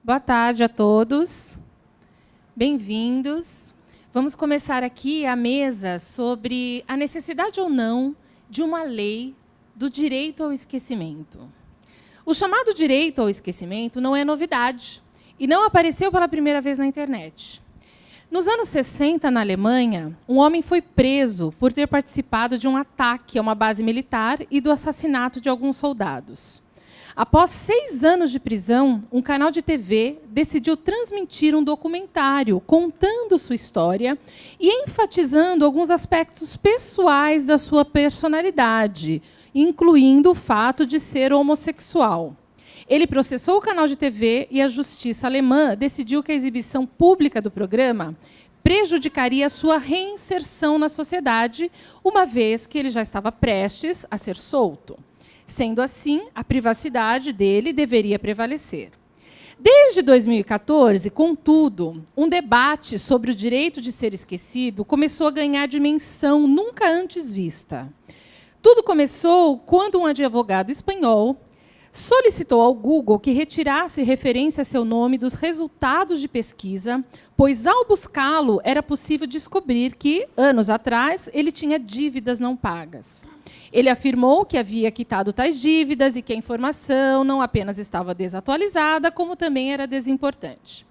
Boa tarde a todos. Bem-vindos. Vamos começar aqui a mesa sobre a necessidade ou não de uma lei do direito ao esquecimento. O chamado direito ao esquecimento não é novidade e não apareceu pela primeira vez na internet. Nos anos 60, na Alemanha, um homem foi preso por ter participado de um ataque a uma base militar e do assassinato de alguns soldados. Após 6 anos de prisão, um canal de TV decidiu transmitir um documentário contando sua história e enfatizando alguns aspectos pessoais da sua personalidade, incluindo o fato de ser homossexual. Ele processou o canal de TV e a justiça alemã decidiu que a exibição pública do programa prejudicaria sua reinserção na sociedade, uma vez que ele já estava prestes a ser solto. Sendo assim, a privacidade dele deveria prevalecer. Desde 2014, contudo, um debate sobre o direito de ser esquecido começou a ganhar dimensão nunca antes vista. Tudo começou quando um advogado espanhol solicitou ao Google que retirasse referência a seu nome dos resultados de pesquisa, pois, ao buscá-lo, era possível descobrir que, anos atrás, ele tinha dívidas não pagas. Ele afirmou que havia quitado tais dívidas e que a informação não apenas estava desatualizada, como também era desimportante.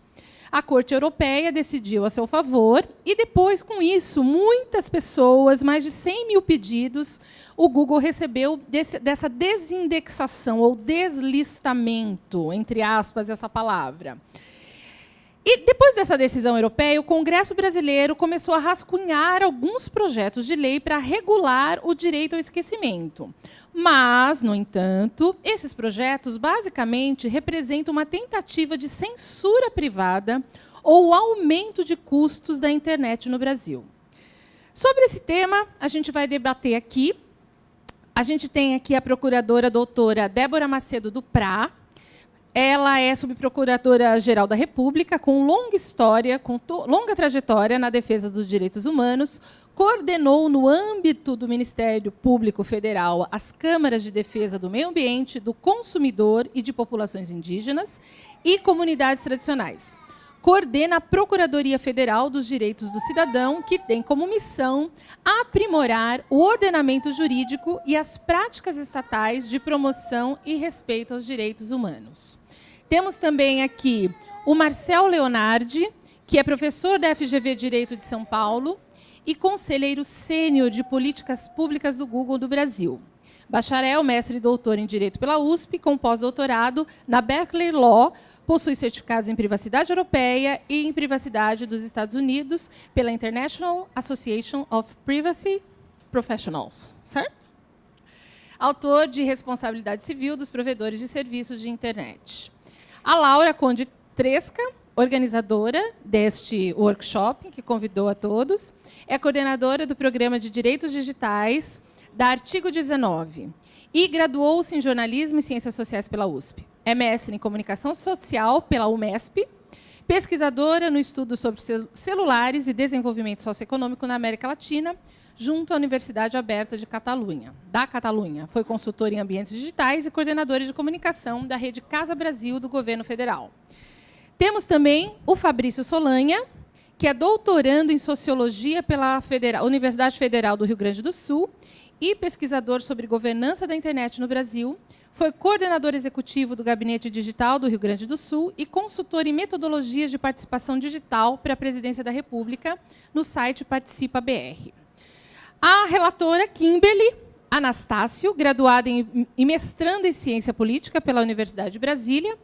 A Corte Europeia decidiu a seu favor e, depois, com isso, muitas pessoas, mais de 100 mil pedidos, o Google recebeu dessa desindexação ou deslistamento, entre aspas, essa palavra. E, depois dessa decisão europeia, o Congresso brasileiro começou a rascunhar alguns projetos de lei para regular o direito ao esquecimento. Mas, no entanto, esses projetos basicamente representam uma tentativa de censura privada ou aumento de custos da internet no Brasil. Sobre esse tema, a gente vai debater aqui. A gente tem aqui a procuradora doutora Débora Macedo Duprá. Ela é subprocuradora-geral da República, com longa história, com longa trajetória na defesa dos direitos humanos, coordenou, no âmbito do Ministério Público Federal, as câmaras de defesa do meio ambiente, do consumidor e de populações indígenas e comunidades tradicionais. Coordena a Procuradoria Federal dos Direitos do Cidadão, que tem como missão aprimorar o ordenamento jurídico e as práticas estatais de promoção e respeito aos direitos humanos. Temos também aqui o Marcel Leonardi, que é professor da FGV Direito de São Paulo e conselheiro sênior de políticas públicas do Google do Brasil. Bacharel, mestre e doutor em Direito pela USP, com pós-doutorado na Berkeley Law, possui certificados em privacidade europeia e em privacidade dos Estados Unidos pela International Association of Privacy Professionals, certo? Autor de Responsabilidade Civil dos Provedores de Serviços de Internet. A Laura Conde Tresca, organizadora deste workshop, que convidou a todos, é coordenadora do Programa de Direitos Digitais da Artigo 19 e graduou-se em Jornalismo e Ciências Sociais pela USP. É mestre em Comunicação Social pela UMESP, pesquisadora no estudo sobre celulares e desenvolvimento socioeconômico na América Latina, junto à Universidade Aberta de Catalunha, da Catalunha. Foi consultora em ambientes digitais e coordenadora de comunicação da Rede Casa Brasil do Governo Federal. Temos também o Fabrício Solanha, que é doutorando em Sociologia pela Universidade Federal do Rio Grande do Sul e pesquisador sobre governança da internet no Brasil. Foi coordenador executivo do Gabinete Digital do Rio Grande do Sul e consultor em metodologias de participação digital para a Presidência da República no site Participa BR. A relatora Kimberly Anastácio, graduada e mestranda em Ciência Política pela Universidade de Brasília,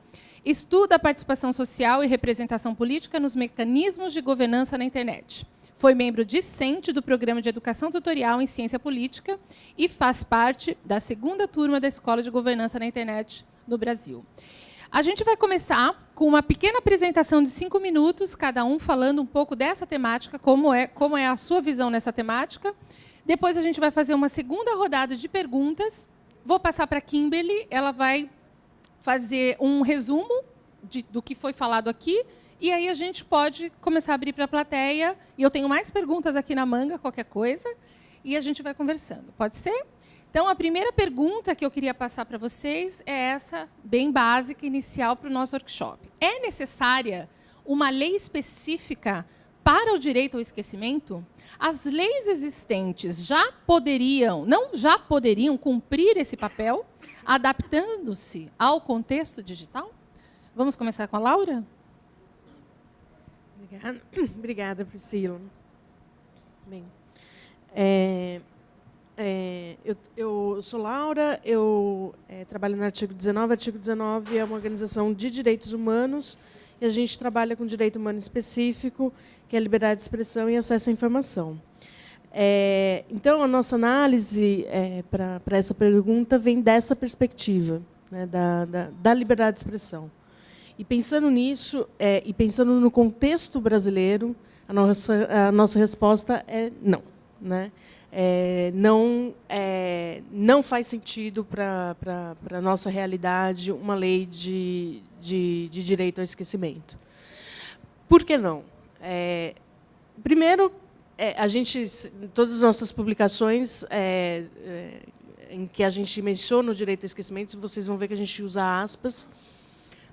estuda a participação social e representação política nos mecanismos de governança na internet. Foi membro discente do Programa de Educação Tutorial em Ciência Política e faz parte da 2ª turma da Escola de Governança na Internet no Brasil. A gente vai começar com uma pequena apresentação de 5 minutos, cada um falando um pouco dessa temática, como é a sua visão nessa temática. Depois a gente vai fazer uma segunda rodada de perguntas. Vou passar para a Kimberly, ela vai fazer um resumo do que foi falado aqui, e aí a gente pode começar a abrir para a plateia. E eu tenho mais perguntas aqui na manga, qualquer coisa, e a gente vai conversando. Pode ser? Então, a primeira pergunta que eu queria passar para vocês é essa, bem básica, inicial para o nosso workshop. É necessária uma lei específica para o direito ao esquecimento? As leis existentes já poderiam cumprir esse papel, adaptando-se ao contexto digital? Vamos começar com a Laura? Obrigada, Priscila. Bem, eu sou Laura, eu trabalho no Artigo 19. O Artigo 19 é uma organização de direitos humanos e a gente trabalha com direito humano específico, que é a liberdade de expressão e acesso à informação. Então, a nossa análise para essa pergunta vem dessa perspectiva, né, da liberdade de expressão. E pensando nisso, e pensando no contexto brasileiro, a nossa resposta é não. Né? Não faz sentido para a nossa realidade uma lei de direito ao esquecimento. Por que não? Primeiro, todas as nossas publicações em que a gente menciona o direito ao esquecimento, vocês vão ver que a gente usa aspas,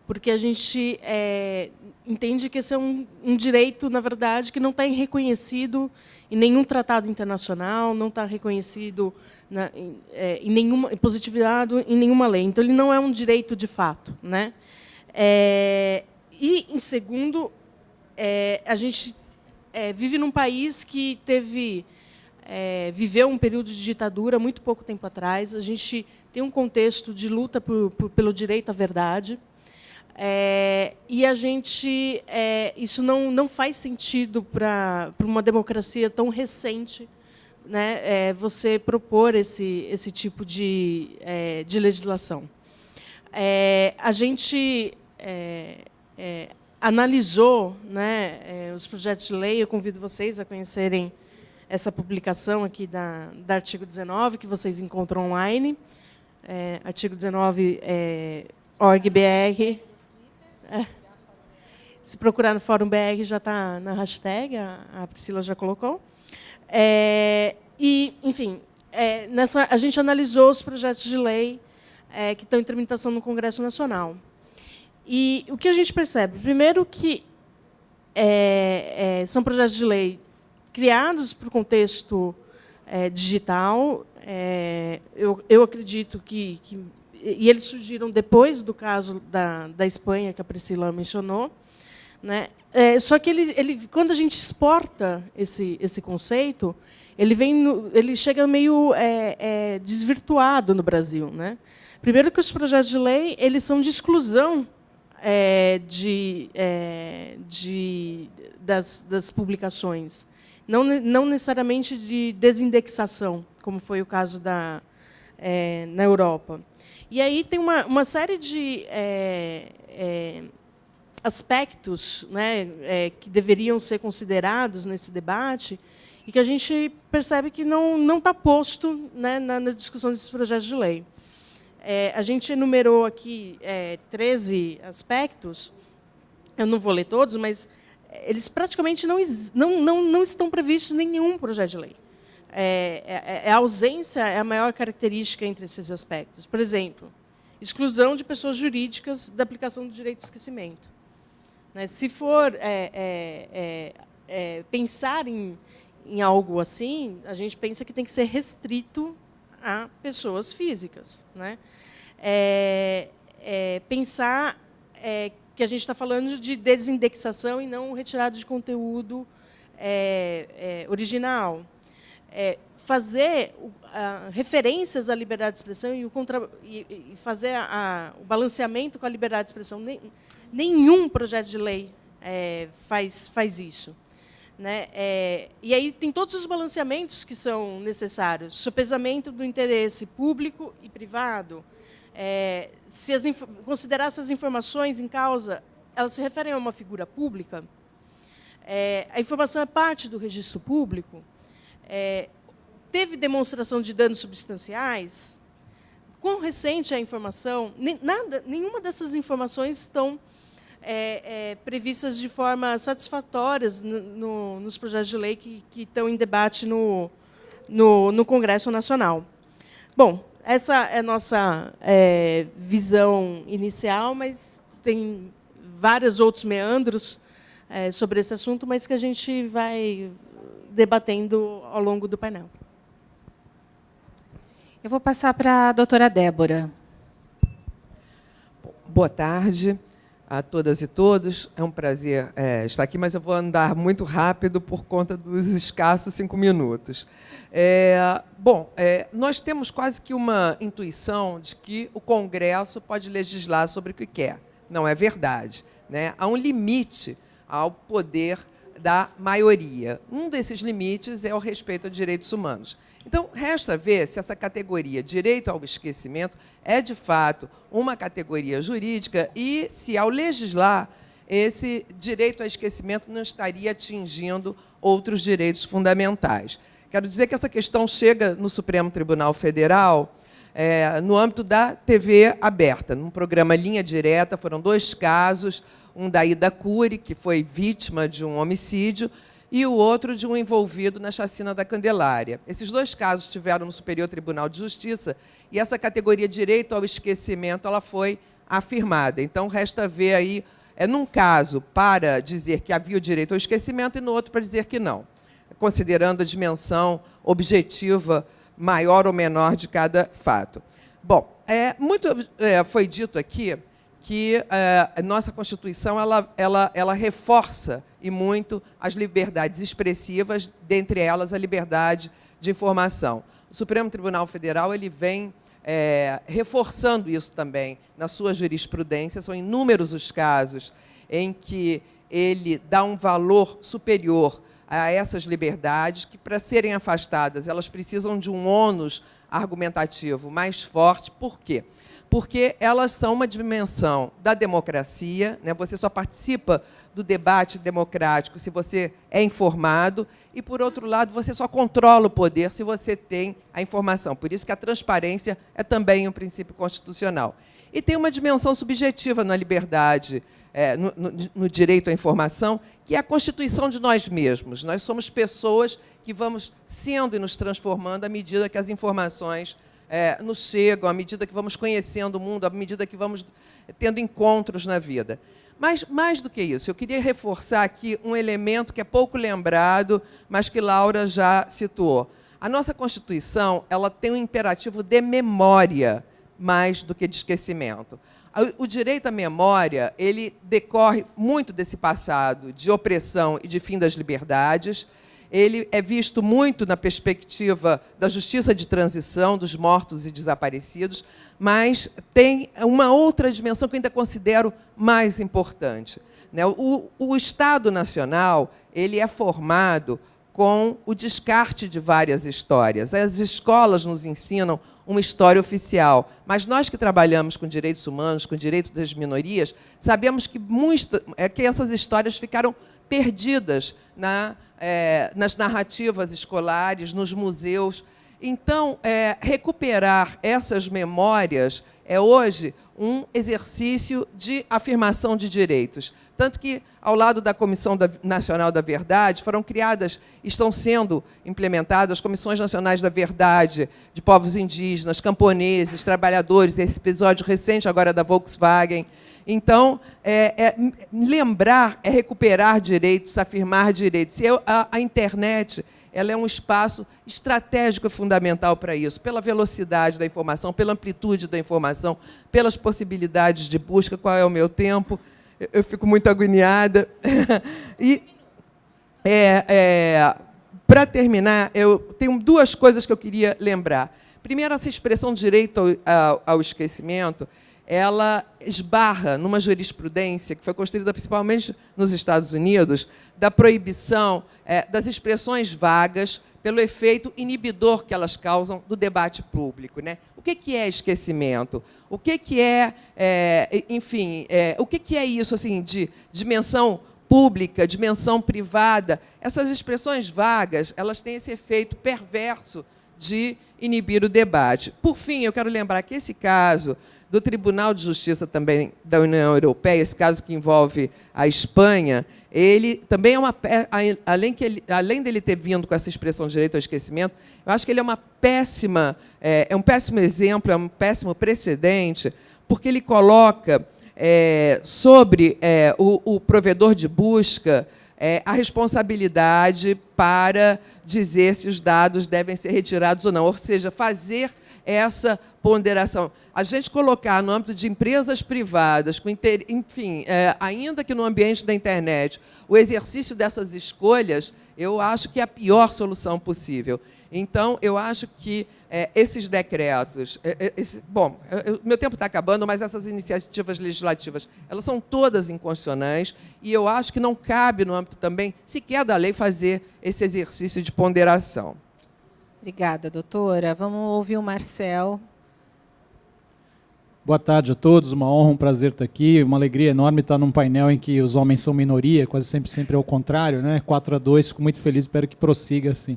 porque a gente entende que esse é um direito, na verdade, que não está reconhecido em nenhum tratado internacional, não está reconhecido positivado em nenhuma lei. Então, ele não é um direito de fato. Né? E, em segundo, a gente vive num país que viveu um período de ditadura muito pouco tempo atrás. A gente tem um contexto de luta pelo direito à verdade. E a gente isso não faz sentido para uma democracia tão recente, né, você propor esse tipo de legislação. A gente analisou, né, os projetos de lei. Eu convido vocês a conhecerem essa publicação aqui da Artigo 19, que vocês encontram online, Artigo 19 org.br. Se procurar no Fórum BR, já está na hashtag, a Priscila já colocou. E, enfim, a gente analisou os projetos de lei que estão em tramitação no Congresso Nacional. E o que a gente percebe? Primeiro, que são projetos de lei criados para o contexto digital. Eu acredito que e eles surgiram depois do caso da Espanha, que a Priscila mencionou. Né? Só que quando a gente exporta esse conceito, ele chega meio desvirtuado no Brasil. Né? Primeiro, que os projetos de lei eles são de exclusão das publicações, não necessariamente de desindexação, como foi o caso na Europa. E aí tem uma série de aspectos, né, que deveriam ser considerados nesse debate e que a gente percebe que não está posto, né, na discussão desses projetos de lei. A gente enumerou aqui 13 aspectos. Eu não vou ler todos, mas eles praticamente não estão previstos em nenhum projeto de lei. A ausência é a maior característica entre esses aspectos. Por exemplo, exclusão de pessoas jurídicas da aplicação do direito de esquecimento. Né? Se for pensar em algo assim, a gente pensa que tem que ser restrito a pessoas físicas. Né? Pensar que a gente está falando de desindexação e não retirada de conteúdo original. Fazer referências à liberdade de expressão e fazer o balanceamento com a liberdade de expressão. Nenhum projeto de lei faz isso. Né? E aí tem todos os balanceamentos que são necessários. Sopesamento do interesse público e privado. Considerar essas informações em causa, elas se referem a uma figura pública. A informação é parte do registro público. Teve demonstração de danos substanciais? Quão recente é a informação? Nenhuma dessas informações estão previstas de forma satisfatória nos projetos de lei que estão em debate no Congresso Nacional. Bom, essa é a nossa visão inicial, mas tem vários outros meandros sobre esse assunto, mas que a gente vai debatendo ao longo do painel. Eu vou passar para a doutora Débora. Boa tarde a todas e todos. É um prazer estar aqui, mas eu vou andar muito rápido por conta dos escassos 5 minutos. Nós temos quase que uma intuição de que o Congresso pode legislar sobre o que quer. Não é verdade, né? Há um limite ao poder da maioria. Um desses limites é o respeito a direitos humanos. Então, resta ver se essa categoria direito ao esquecimento é, de fato, uma categoria jurídica e se, ao legislar, esse direito ao esquecimento não estaria atingindo outros direitos fundamentais. Quero dizer que essa questão chega no Supremo Tribunal Federal no âmbito da TV aberta, num programa Linha Direta. Foram 2 casos, um da Ida Cury, que foi vítima de um homicídio, e o outro de um envolvido na chacina da Candelária. Esses 2 casos estiveram no Superior Tribunal de Justiça e essa categoria direito ao esquecimento ela foi afirmada. Então, resta ver aí, num caso, para dizer que havia o direito ao esquecimento e no outro para dizer que não, considerando a dimensão objetiva maior ou menor de cada fato. Bom, muito foi dito aqui que a nossa Constituição ela reforça e muito as liberdades expressivas, dentre elas a liberdade de informação. O Supremo Tribunal Federal ele vem reforçando isso também na sua jurisprudência. São inúmeros os casos em que ele dá um valor superior a essas liberdades, que, para serem afastadas, elas precisam de um ônus argumentativo mais forte. Por quê? Porque elas são uma dimensão da democracia, né? Você só participa do debate democrático se você é informado e, por outro lado, você só controla o poder se você tem a informação. Por isso que a transparência é também um princípio constitucional. E tem uma dimensão subjetiva na liberdade, no direito à informação, que é a constituição de nós mesmos. Nós somos pessoas que vamos sendo e nos transformando à medida que as informações nos chegam, à medida que vamos conhecendo o mundo, à medida que vamos tendo encontros na vida. Mas, mais do que isso, eu queria reforçar aqui um elemento que é pouco lembrado, mas que Laura já situou. A nossa Constituição ela tem um imperativo de memória, mais do que de esquecimento. O direito à memória ele decorre muito desse passado de opressão e de fim das liberdades. Ele é visto muito na perspectiva da justiça de transição, dos mortos e desaparecidos, mas tem uma outra dimensão que eu ainda considero mais importante, né? O Estado Nacional ele é formado com o descarte de várias histórias. As escolas nos ensinam uma história oficial, mas nós que trabalhamos com direitos humanos, com direito das minorias, sabemos que essas histórias ficaram perdidas nas narrativas escolares, nos museus. Então, recuperar essas memórias é hoje um exercício de afirmação de direitos. Tanto que, ao lado da Comissão Nacional da Verdade, estão sendo implementadas comissões nacionais da verdade de povos indígenas, camponeses, trabalhadores, esse episódio recente agora da Volkswagen. Então, lembrar é recuperar direitos, afirmar direitos. E a internet ela é um espaço estratégico e fundamental para isso, pela velocidade da informação, pela amplitude da informação, pelas possibilidades de busca. Qual é o meu tempo? Eu fico muito agoniada. E, para terminar, eu tenho 2 coisas que eu queria lembrar. Primeiro, essa expressão direito ao esquecimento, ela esbarra numa jurisprudência que foi construída principalmente nos Estados Unidos, da proibição das expressões vagas pelo efeito inibidor que elas causam do debate público, né? O que é esquecimento? O que é, enfim, o que é isso assim, de dimensão pública, dimensão privada? Essas expressões vagas elas têm esse efeito perverso de inibir o debate. Por fim, eu quero lembrar que esse caso do Tribunal de Justiça também da União Europeia, esse caso que envolve a Espanha, ele também é além dele ter vindo com essa expressão de direito ao esquecimento, eu acho que ele é um péssimo exemplo, é um péssimo precedente, porque ele coloca sobre o provedor de busca a responsabilidade para dizer se os dados devem ser retirados ou não, ou seja, fazer essa ponderação. A gente colocar no âmbito de empresas privadas, enfim, ainda que no ambiente da internet, o exercício dessas escolhas, eu acho que é a pior solução possível. Então, eu acho que esses decretos... meu tempo está acabando, mas essas iniciativas legislativas, elas são todas inconstitucionais, e eu acho que não cabe, no âmbito também, sequer da lei, fazer esse exercício de ponderação. Obrigada, doutora. Vamos ouvir o Marcel. Boa tarde a todos, uma honra, um prazer estar aqui, uma alegria enorme estar num painel em que os homens são minoria, quase sempre é o contrário, né? 4-2, fico muito feliz, espero que prossiga assim.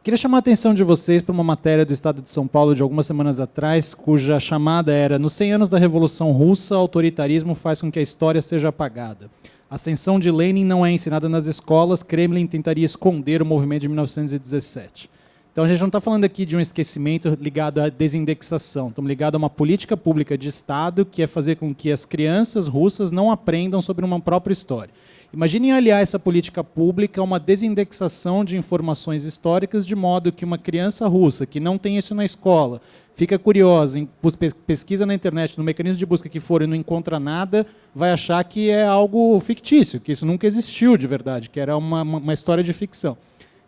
Queria chamar a atenção de vocês para uma matéria do Estado de São Paulo de algumas semanas atrás, cuja chamada era: nos 100 anos da Revolução Russa, o autoritarismo faz com que a história seja apagada. A ascensão de Lenin não é ensinada nas escolas, Kremlin tentaria esconder o movimento de 1917. Então a gente não está falando aqui de um esquecimento ligado à desindexação, estamos ligados a uma política pública de Estado que é fazer com que as crianças russas não aprendam sobre uma própria história. Imaginem aliar essa política pública a uma desindexação de informações históricas, de modo que uma criança russa que não tem isso na escola, fica curiosa, pesquisa na internet, no mecanismo de busca que for e não encontra nada, vai achar que é algo fictício, que isso nunca existiu de verdade, que era uma história de ficção.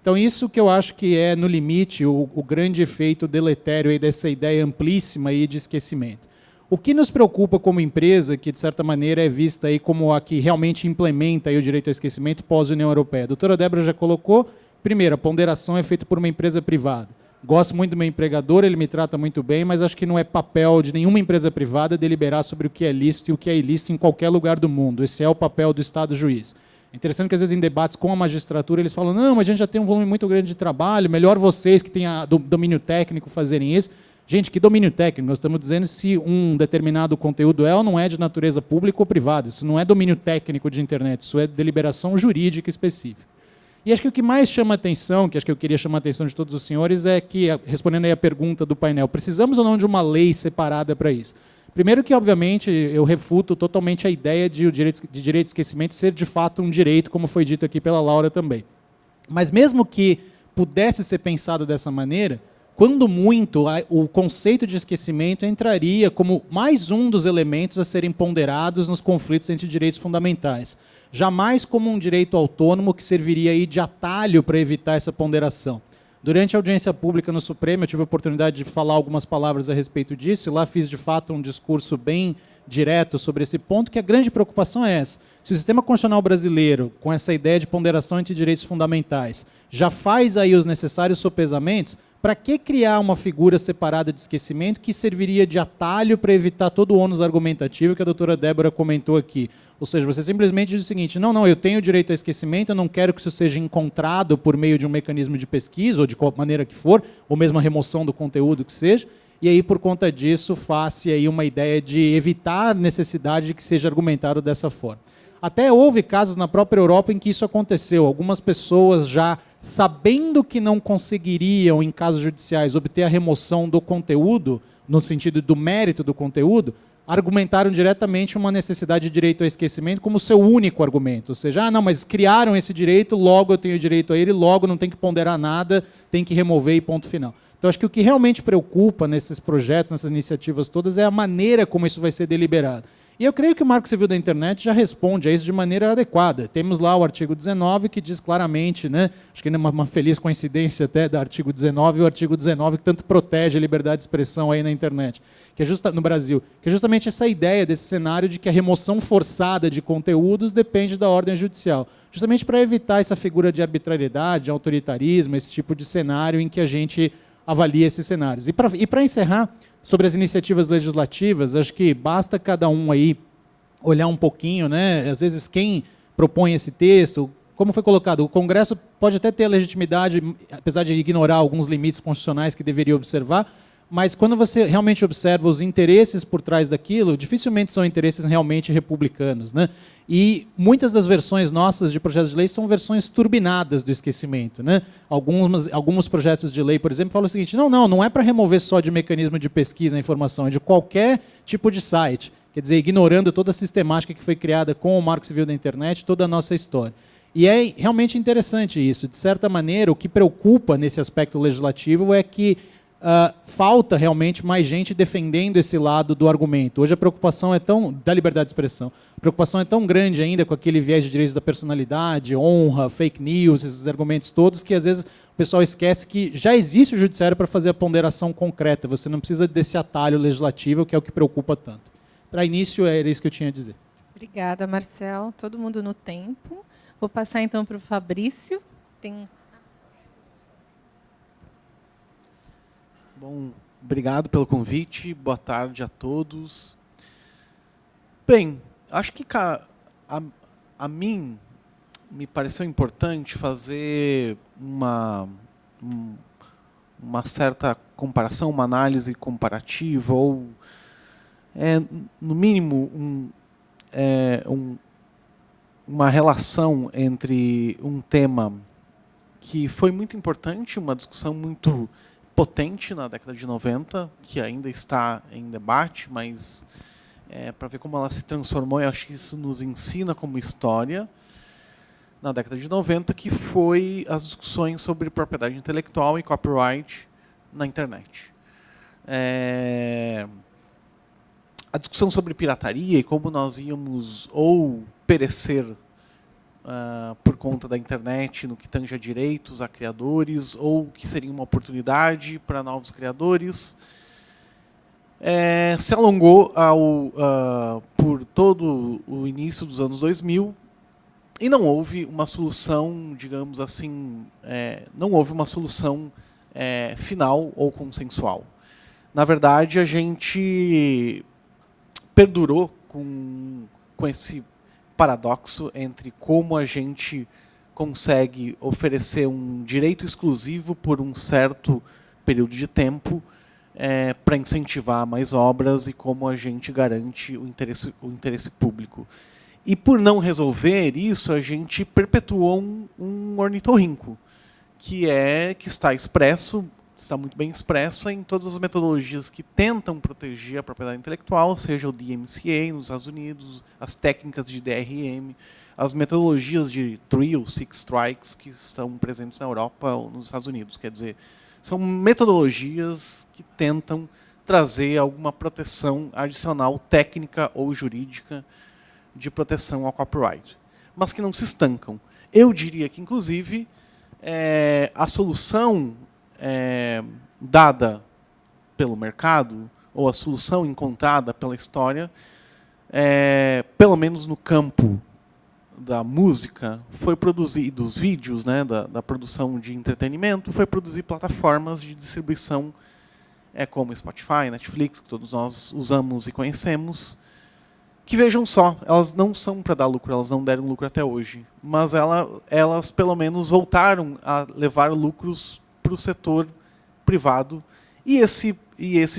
Então, isso que eu acho que é, no limite, o grande efeito deletério aí dessa ideia amplíssima aí de esquecimento. O que nos preocupa como empresa, que de certa maneira é vista aí como a que realmente implementa aí o direito ao esquecimento pós-União Europeia? A doutora Débora já colocou, primeiro, a ponderação é feita por uma empresa privada. Gosto muito do meu empregador, ele me trata muito bem, mas acho que não é papel de nenhuma empresa privada deliberar sobre o que é lícito e o que é ilícito em qualquer lugar do mundo. Esse é o papel do Estado juiz. É interessante que, às vezes, em debates com a magistratura, eles falam: não, mas a gente já tem um volume muito grande de trabalho, melhor vocês que têm domínio técnico fazerem isso. Gente, que domínio técnico? Nós estamos dizendo se um determinado conteúdo é ou não é de natureza pública ou privada. Isso não é domínio técnico de internet, isso é deliberação jurídica específica. E acho que o que mais chama atenção, que acho que eu queria chamar a atenção de todos os senhores, é que, respondendo aí a pergunta do painel, precisamos ou não de uma lei separada para isso? Primeiro que, obviamente, eu refuto totalmente a ideia de o direito de esquecimento ser, de fato, um direito, como foi dito aqui pela Laura também. Mas mesmo que pudesse ser pensado dessa maneira, quando muito, o conceito de esquecimento entraria como mais um dos elementos a serem ponderados nos conflitos entre direitos fundamentais. Jamais como um direito autônomo que serviria aí de atalho para evitar essa ponderação. Durante a audiência pública no Supremo, eu tive a oportunidade de falar algumas palavras a respeito disso, e lá fiz, de fato, um discurso bem direto sobre esse ponto, que a grande preocupação é essa. Se o sistema constitucional brasileiro, com essa ideia de ponderação entre direitos fundamentais, já faz aí os necessários sopesamentos, para que criar uma figura separada de esquecimento que serviria de atalho para evitar todo o ônus argumentativo que a doutora Débora comentou aqui? Ou seja, você simplesmente diz o seguinte: não, eu tenho direito ao esquecimento, eu não quero que isso seja encontrado por meio de um mecanismo de pesquisa, ou de qual maneira que for, ou mesmo a remoção do conteúdo que seja, e aí, por conta disso, faça aí uma ideia de evitar a necessidade de que seja argumentado dessa forma. Até houve casos na própria Europa em que isso aconteceu. Algumas pessoas já, sabendo que não conseguiriam, em casos judiciais, obter a remoção do conteúdo, no sentido do mérito do conteúdo, argumentaram diretamente uma necessidade de direito ao esquecimento como seu único argumento. Ou seja, não, mas criaram esse direito, logo eu tenho direito a ele, logo não tem que ponderar nada, tem que remover e ponto final. Então, acho que o que realmente preocupa nesses projetos, nessas iniciativas todas, é a maneira como isso vai ser deliberado. E eu creio que o Marco Civil da Internet já responde a isso de maneira adequada. Temos lá o artigo 19 que diz claramente, né, acho que é uma feliz coincidência até do artigo 19 e o artigo 19 que tanto protege a liberdade de expressão aí na internet, que é no Brasil, que é justamente essa ideia desse cenário de que a remoção forçada de conteúdos depende da ordem judicial, justamente para evitar essa figura de arbitrariedade, de autoritarismo, esse tipo de cenário em que a gente avalia esses cenários. E para encerrar, sobre as iniciativas legislativas, acho que basta cada um aí olhar um pouquinho, né? Às vezes quem propõe esse texto, como foi colocado, o Congresso pode até ter a legitimidade, apesar de ignorar alguns limites constitucionais que deveria observar, mas quando você realmente observa os interesses por trás daquilo, dificilmente são interesses realmente republicanos, né? E muitas das versões nossas de projetos de lei são versões turbinadas do esquecimento, né? Alguns projetos de lei, por exemplo, falam o seguinte: não é para remover só de mecanismo de pesquisa a informação, é de qualquer tipo de site. Quer dizer, ignorando toda a sistemática que foi criada com o Marco Civil da Internet, toda a nossa história. E é realmente interessante isso. De certa maneira, o que preocupa nesse aspecto legislativo é que falta realmente mais gente defendendo esse lado do argumento. Hoje a preocupação da liberdade de expressão, a preocupação é tão grande ainda com aquele viés de direitos da personalidade, honra, fake news, esses argumentos todos, que às vezes o pessoal esquece que já existe o judiciário para fazer a ponderação concreta. Você não precisa desse atalho legislativo, que é o que preocupa tanto. Para início, era isso que eu tinha a dizer. Obrigada, Marcel. Todo mundo no tempo. Vou passar, então, para o Fabrício. Bom, obrigado pelo convite. Boa tarde a todos. Bem, acho que a mim me pareceu importante fazer uma certa comparação, uma análise comparativa, ou, no mínimo, uma relação entre um tema que foi muito importante, uma discussão muito potente na década de 90, que ainda está em debate, mas para ver como ela se transformou, eu acho que isso nos ensina como história, na década de 90, que foi as discussões sobre propriedade intelectual e copyright na internet. A discussão sobre pirataria e como nós íamos ou perecer por conta da internet no que tange a direitos a criadores, ou que seria uma oportunidade para novos criadores, se alongou por todo o início dos anos 2000 e não houve uma solução, digamos assim, não houve uma solução final ou consensual. Na verdade, a gente perdurou com esse paradoxo entre como a gente consegue oferecer um direito exclusivo por um certo período de tempo para incentivar mais obras e como a gente garante o interesse público. E por não resolver isso, a gente perpetuou um ornitorrinco, que está expresso, está muito bem expresso em todas as metodologias que tentam proteger a propriedade intelectual, seja o DMCA nos Estados Unidos, as técnicas de DRM, as metodologias de 3 ou 6 strikes que estão presentes na Europa ou nos Estados Unidos. Quer dizer, são metodologias que tentam trazer alguma proteção adicional técnica ou jurídica de proteção ao copyright, mas que não se estancam. Eu diria que, inclusive, a solução dada pelo mercado, ou a solução encontrada pela história, pelo menos no campo da música, foi produzir, dos vídeos, né, da produção de entretenimento, foi produzir plataformas de distribuição como Spotify, Netflix, que todos nós usamos e conhecemos, que, vejam só, elas não são para dar lucro, elas não deram lucro até hoje, mas elas pelo menos voltaram a levar lucros para o setor privado, e esse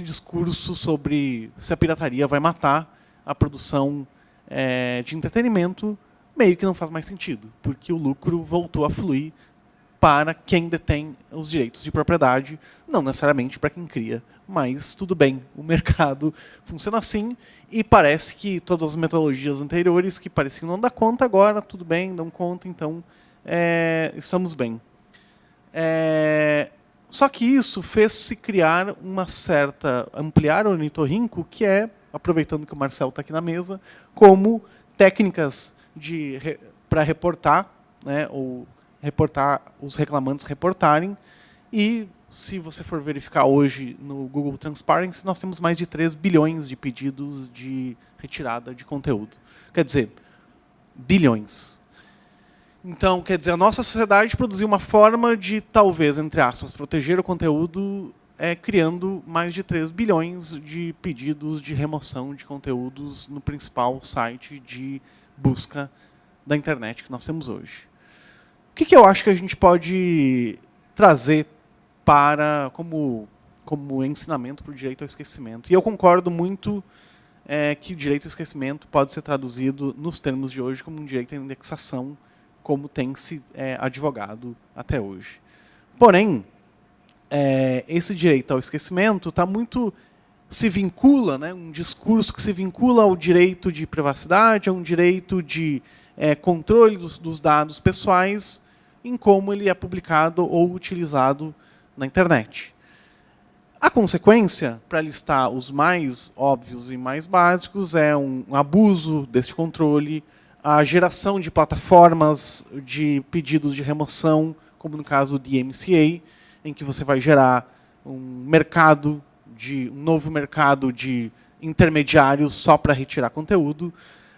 discurso sobre se a pirataria vai matar a produção de entretenimento meio que não faz mais sentido, porque o lucro voltou a fluir para quem detém os direitos de propriedade, não necessariamente para quem cria, mas tudo bem, o mercado funciona assim, e parece que todas as metodologias anteriores que pareciam não dar conta, agora tudo bem, dão conta, então estamos bem. Só que isso fez-se criar ampliar o ornitorrinco, que aproveitando que o Marcel está aqui na mesa, como técnicas para reportar, né, ou os reclamantes reportarem, e se você for verificar hoje no Google Transparency, nós temos mais de 3 bilhões de pedidos de retirada de conteúdo. Quer dizer, bilhões. Então, quer dizer, a nossa sociedade produziu uma forma de, talvez, entre aspas, proteger o conteúdo, criando mais de 3 bilhões de pedidos de remoção de conteúdos no principal site de busca da internet que nós temos hoje. O que eu acho que a gente pode trazer como como ensinamento para o direito ao esquecimento. E eu concordo muito que o direito ao esquecimento pode ser traduzido, nos termos de hoje, como um direito à indexação, como tem se advogado até hoje. Porém, esse direito ao esquecimento está muito... se vincula, né, um discurso que se vincula ao direito de privacidade, a um direito de controle dos dados pessoais, em como ele é publicado ou utilizado na internet. A consequência, para listar os mais óbvios e mais básicos, é um abuso desse controle, a geração de plataformas de pedidos de remoção, como no caso do DMCA, em que você vai gerar um novo mercado de intermediários só para retirar conteúdo,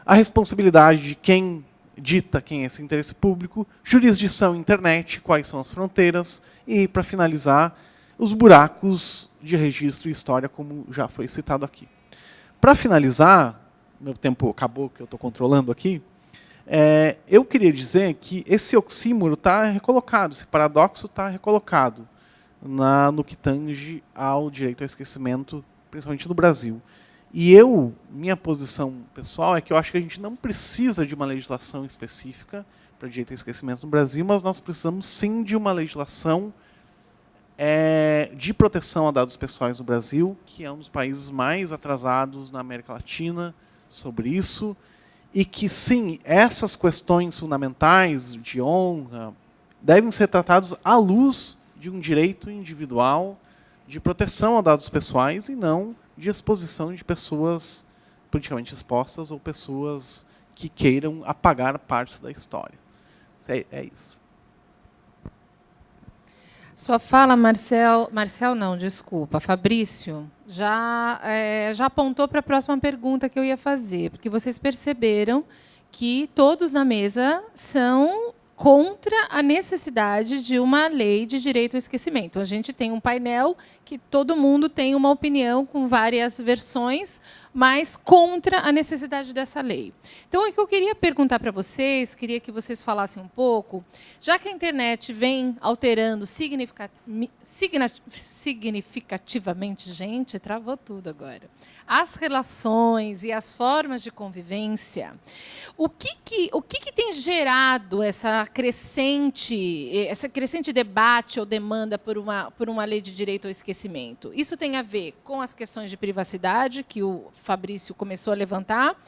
a responsabilidade de quem dita quem é esse interesse público, jurisdição internet, quais são as fronteiras, e, para finalizar, os buracos de registro e história, como já foi citado aqui. Para finalizar, meu tempo acabou, que eu estou controlando aqui, eu queria dizer que esse oxímoro está recolocado, esse paradoxo está recolocado no que tange ao direito ao esquecimento, principalmente no Brasil. E minha posição pessoal é que eu acho que a gente não precisa de uma legislação específica para direito ao esquecimento no Brasil, mas nós precisamos sim de uma legislação de proteção a dados pessoais no Brasil, que é um dos países mais atrasados na América Latina sobre isso, e que, sim, essas questões fundamentais de honra devem ser tratadas à luz de um direito individual de proteção a dados pessoais e não de exposição de pessoas politicamente expostas ou pessoas que queiram apagar partes da história. É isso. Sua fala, Marcel não, desculpa, Fabrício, já apontou para a próxima pergunta que eu ia fazer, porque vocês perceberam que todos na mesa são contra a necessidade de uma lei de direito ao esquecimento. A gente tem um painel que todo mundo tem uma opinião com várias versões, mas contra a necessidade dessa lei. Então, o que eu queria perguntar para vocês, queria que vocês falassem um pouco, já que a internet vem alterando significativamente, gente, travou tudo agora, as relações e as formas de convivência, o que tem gerado essa crescente debate ou demanda por uma lei de direito ao esquecimento? Isso tem a ver com as questões de privacidade, que o Fabrício começou a levantar,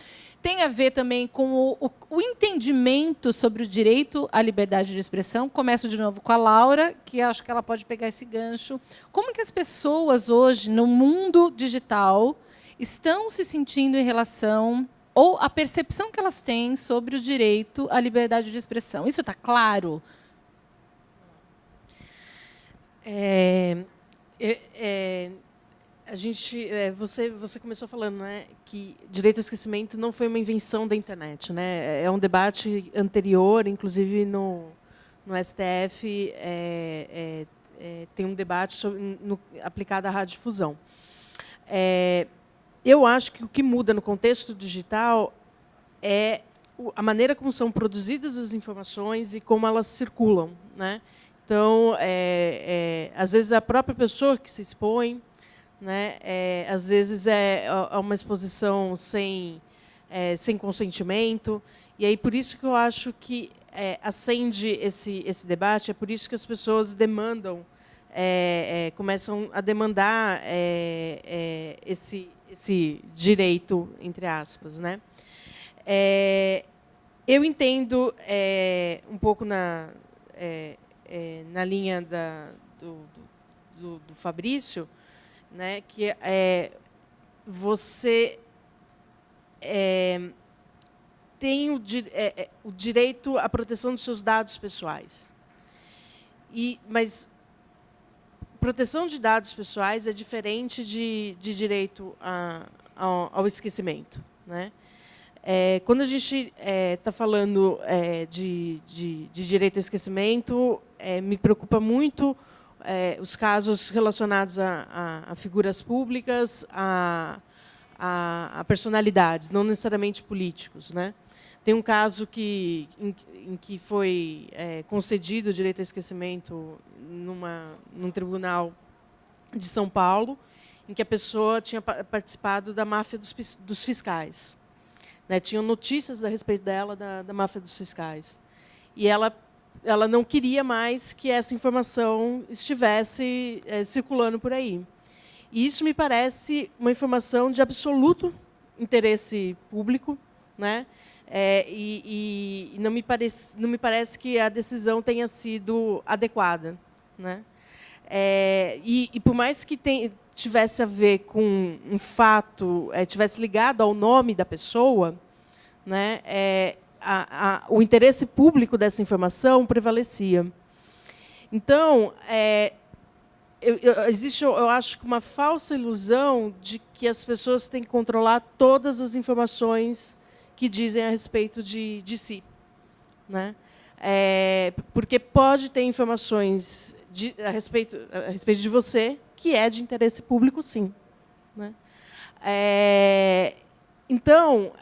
tem a ver também com o entendimento sobre o direito à liberdade de expressão. Começo de novo com a Laura, que acho que ela pode pegar esse gancho. Como que as pessoas hoje, no mundo digital, estão se sentindo em relação, ou a percepção que elas têm sobre o direito à liberdade de expressão? Isso está claro? Você começou falando, né, que direito ao esquecimento não foi uma invenção da internet, né? É um debate anterior, inclusive no STF tem um debate aplicado à radiodifusão. Eu acho que o que muda no contexto digital é a maneira como são produzidas as informações e como elas circulam, né? Então, às vezes, a própria pessoa que se expõe, né? Às vezes, é uma exposição sem consentimento. E aí, por isso que eu acho que acende esse debate, é por isso que as pessoas demandam, começam a demandar esse direito, entre aspas, né? Eu entendo um pouco na linha do Fabrício, né, que você tem o direito à proteção dos seus dados pessoais. Mas proteção de dados pessoais é diferente de direito ao esquecimento, né? Quando a gente está falando de direito ao esquecimento, me preocupa muito os casos relacionados a figuras públicas, a personalidades, não necessariamente políticos, né? Tem um caso em que foi concedido o direito ao esquecimento num tribunal de São Paulo, em que a pessoa tinha participado da máfia dos fiscais. Né? Tinham notícias a respeito dela, da máfia dos fiscais. E ela não queria mais que essa informação estivesse circulando por aí. E isso me parece uma informação de absoluto interesse público, né? E não me parece que a decisão tenha sido adequada, né? E por mais que tivesse a ver com um fato, tivesse ligado ao nome da pessoa, né? O interesse público dessa informação prevalecia. Então, existe, eu acho, uma falsa ilusão de que as pessoas têm que controlar todas as informações que dizem a respeito de si, né? Porque pode ter informações a respeito de você que é de interesse público, sim, né? Então,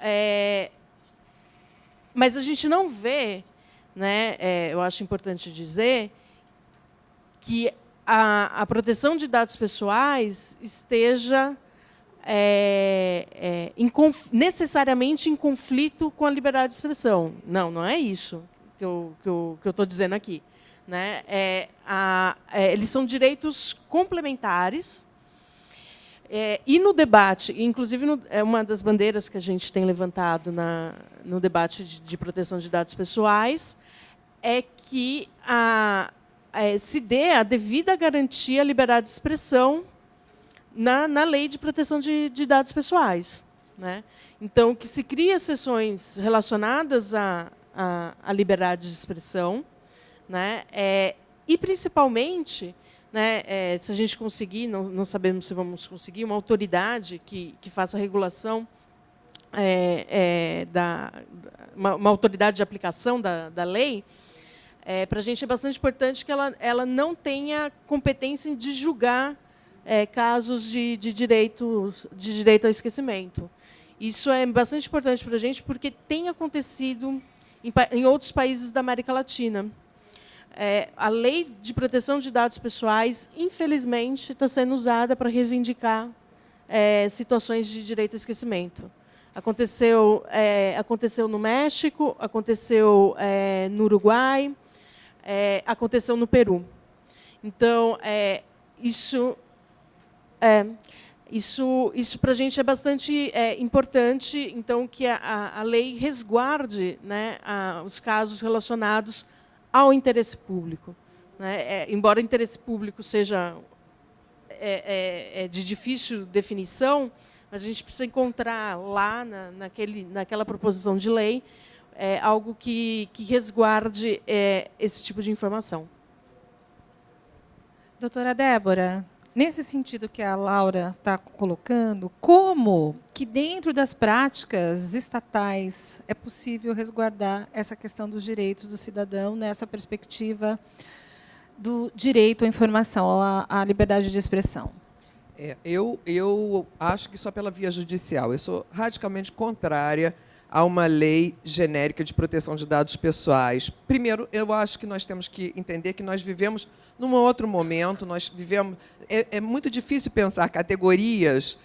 mas a gente não vê, né? Eu acho importante dizer que a proteção de dados pessoais esteja necessariamente em conflito com a liberdade de expressão. Não é isso que eu estou dizendo aqui, né? Eles são direitos complementares. E no debate, inclusive é uma das bandeiras que a gente tem levantado no debate de proteção de dados pessoais, é que se dê a devida garantia à liberdade de expressão na lei de proteção de dados pessoais, né? Então, que se crie sessões relacionadas à liberdade de expressão, né? E, principalmente, né, se a gente conseguir, não sabemos se vamos conseguir, uma autoridade que faça a regulação, uma autoridade de aplicação da lei, para a gente é bastante importante que ela não tenha competência de julgar casos de direito ao esquecimento. Isso é bastante importante para a gente, porque tem acontecido em outros países da América Latina. A lei de proteção de dados pessoais, infelizmente, está sendo usada para reivindicar situações de direito ao esquecimento. Aconteceu no México, aconteceu no Uruguai, aconteceu no Peru. Então, isso para a gente é bastante importante, então, que a lei resguarde, né, os casos relacionados ao interesse público, né? Embora o interesse público seja de difícil definição, mas a gente precisa encontrar lá, naquela proposição de lei, algo que resguarde esse tipo de informação. Doutora Débora, nesse sentido que a Laura está colocando, como que dentro das práticas estatais é possível resguardar essa questão dos direitos do cidadão nessa perspectiva do direito à informação, à liberdade de expressão? Eu acho que só pela via judicial. Eu sou radicalmente contrária a uma lei genérica de proteção de dados pessoais. Primeiro, eu acho que nós temos que entender que nós vivemos num outro momento. É muito difícil pensar categorias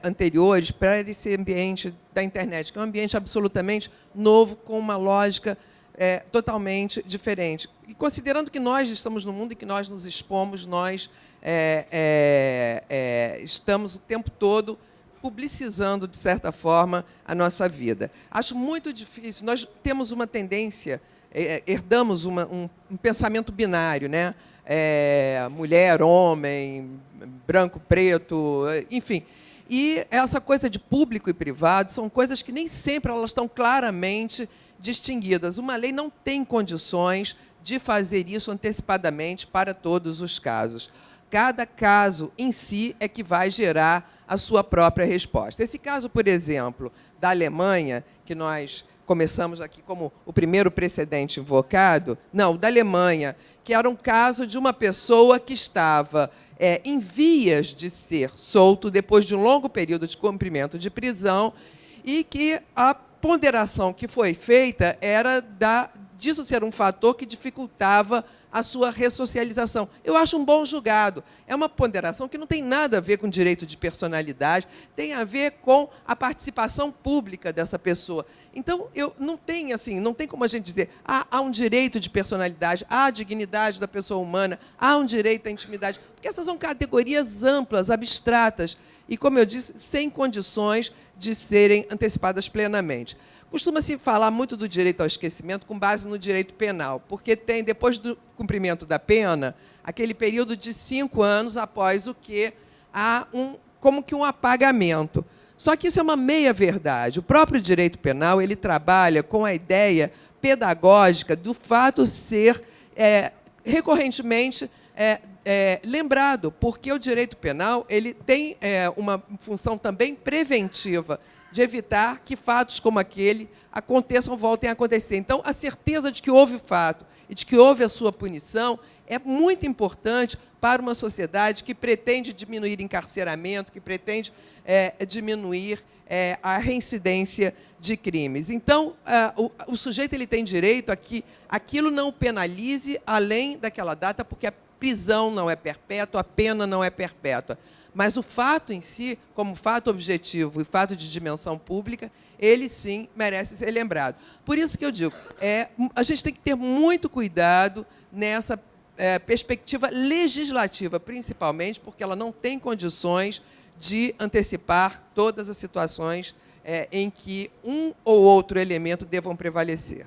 anteriores para esse ambiente da internet, que é um ambiente absolutamente novo, com uma lógica totalmente diferente. E considerando que nós estamos no mundo e que nós nos expomos, nós estamos o tempo todo publicizando, de certa forma, a nossa vida. Acho muito difícil. Nós temos uma tendência, herdamos um pensamento binário, né? Mulher, homem, branco, preto, enfim. E essa coisa de público e privado são coisas que nem sempre elas estão claramente distinguidas. Uma lei não tem condições de fazer isso antecipadamente para todos os casos. Cada caso em si é que vai gerar a sua própria resposta. Esse caso, por exemplo, da Alemanha, que nós começamos aqui como o primeiro precedente invocado, não, da Alemanha, que era um caso de uma pessoa que estava em vias de ser solto depois de um longo período de cumprimento de prisão e que a ponderação que foi feita era disso ser um fator que dificultava a sua ressocialização. Eu acho um bom julgado. É uma ponderação que não tem nada a ver com direito de personalidade, tem a ver com a participação pública dessa pessoa. Então, não tem como a gente dizer há um direito de personalidade, há a dignidade da pessoa humana, há um direito à intimidade, porque essas são categorias amplas, abstratas, e, como eu disse, sem condições de serem antecipadas plenamente. Costuma-se falar muito do direito ao esquecimento com base no direito penal, porque tem, depois do cumprimento da pena, aquele período de 5 anos após o que há como que um apagamento. Só que isso é uma meia-verdade. O próprio direito penal ele trabalha com a ideia pedagógica do fato ser recorrentemente lembrado, porque o direito penal ele tem uma função também preventiva, de evitar que fatos como aquele aconteçam, voltem a acontecer. Então, a certeza de que houve o fato e de que houve a sua punição é muito importante para uma sociedade que pretende diminuir encarceramento, que pretende diminuir a reincidência de crimes. Então, o sujeito ele tem direito a que aquilo não o penalize além daquela data, porque a prisão não é perpétua, a pena não é perpétua. Mas o fato em si, como fato objetivo e fato de dimensão pública, ele sim merece ser lembrado. Por isso que eu digo, a gente tem que ter muito cuidado nessa perspectiva legislativa, principalmente porque ela não tem condições de antecipar todas as situações em que um ou outro elemento devam prevalecer.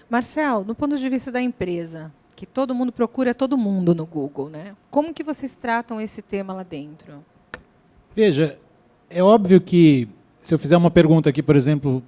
Marcel, do ponto de vista da empresa, que todo mundo procura todo mundo no Google, né? Como que vocês tratam esse tema lá dentro? Veja, é óbvio que se eu fizer uma pergunta aqui, por exemplo,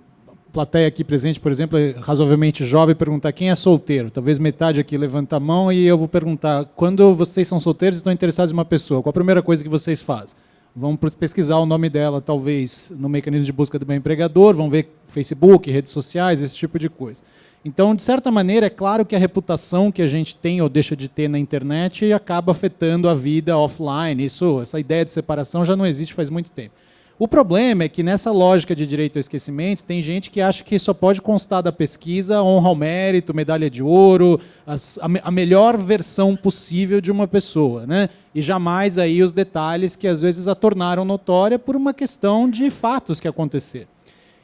plateia aqui presente, por exemplo, é razoavelmente jovem, perguntar quem é solteiro. Talvez metade aqui levanta a mão e eu vou perguntar, quando vocês são solteiros e estão interessados em uma pessoa, qual a primeira coisa que vocês fazem? Vão pesquisar o nome dela, talvez, no mecanismo de busca do meu empregador, vão ver Facebook, redes sociais, esse tipo de coisa. Então, de certa maneira, é claro que a reputação que a gente tem ou deixa de ter na internet acaba afetando a vida offline. Essa ideia de separação já não existe faz muito tempo. O problema é que nessa lógica de direito ao esquecimento, tem gente que acha que só pode constar da pesquisa honra ao mérito, medalha de ouro, a melhor versão possível de uma pessoa, né? E jamais aí os detalhes que às vezes a tornaram notória por uma questão de fatos que aconteceram.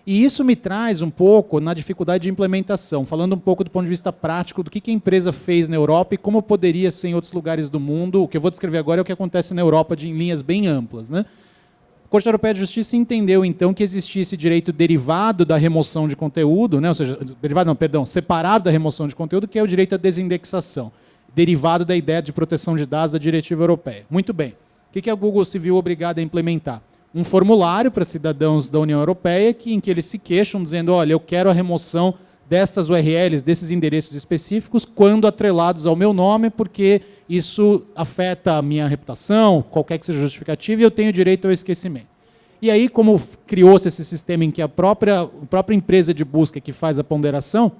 E isso me traz um pouco na dificuldade de implementação, falando um pouco do ponto de vista prático do que a empresa fez na Europa e como poderia ser em outros lugares do mundo. O que eu vou descrever agora é o que acontece na Europa em linhas bem amplas, né? A Corte Europeia de Justiça entendeu, então, que existia esse direito derivado da remoção de conteúdo, né? Ou seja, separado da remoção de conteúdo, que é o direito à desindexação, derivado da ideia de proteção de dados da Diretiva Europeia. Muito bem. O que a Google se viu obrigada a implementar? Um formulário para cidadãos da União Europeia em que eles se queixam dizendo, olha, eu quero a remoção destas URLs, desses endereços específicos, quando atrelados ao meu nome, porque isso afeta a minha reputação, qualquer que seja justificativa, e eu tenho direito ao esquecimento. E aí, como criou-se esse sistema em que a própria empresa de busca que faz a ponderação,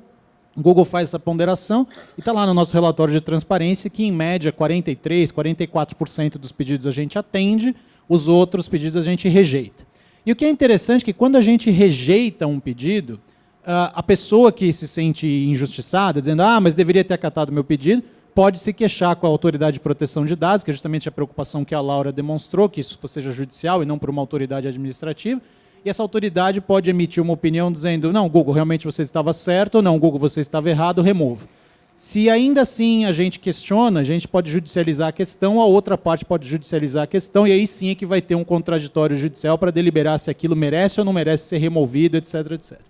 o Google faz essa ponderação, e está lá no nosso relatório de transparência que, em média, 43%, 44% dos pedidos a gente atende, os outros pedidos a gente rejeita. E o que é interessante é que quando a gente rejeita um pedido, a pessoa que se sente injustiçada, dizendo, mas deveria ter acatado o meu pedido, pode se queixar com a Autoridade de Proteção de Dados, que é justamente a preocupação que a Laura demonstrou, que isso seja judicial e não por uma autoridade administrativa, e essa autoridade pode emitir uma opinião dizendo, não, Google, realmente você estava certo, ou não, Google, você estava errado, remova. Se ainda assim a gente questiona, a gente pode judicializar a questão, a outra parte pode judicializar a questão, e aí sim é que vai ter um contraditório judicial para deliberar se aquilo merece ou não merece ser removido, etc, etc.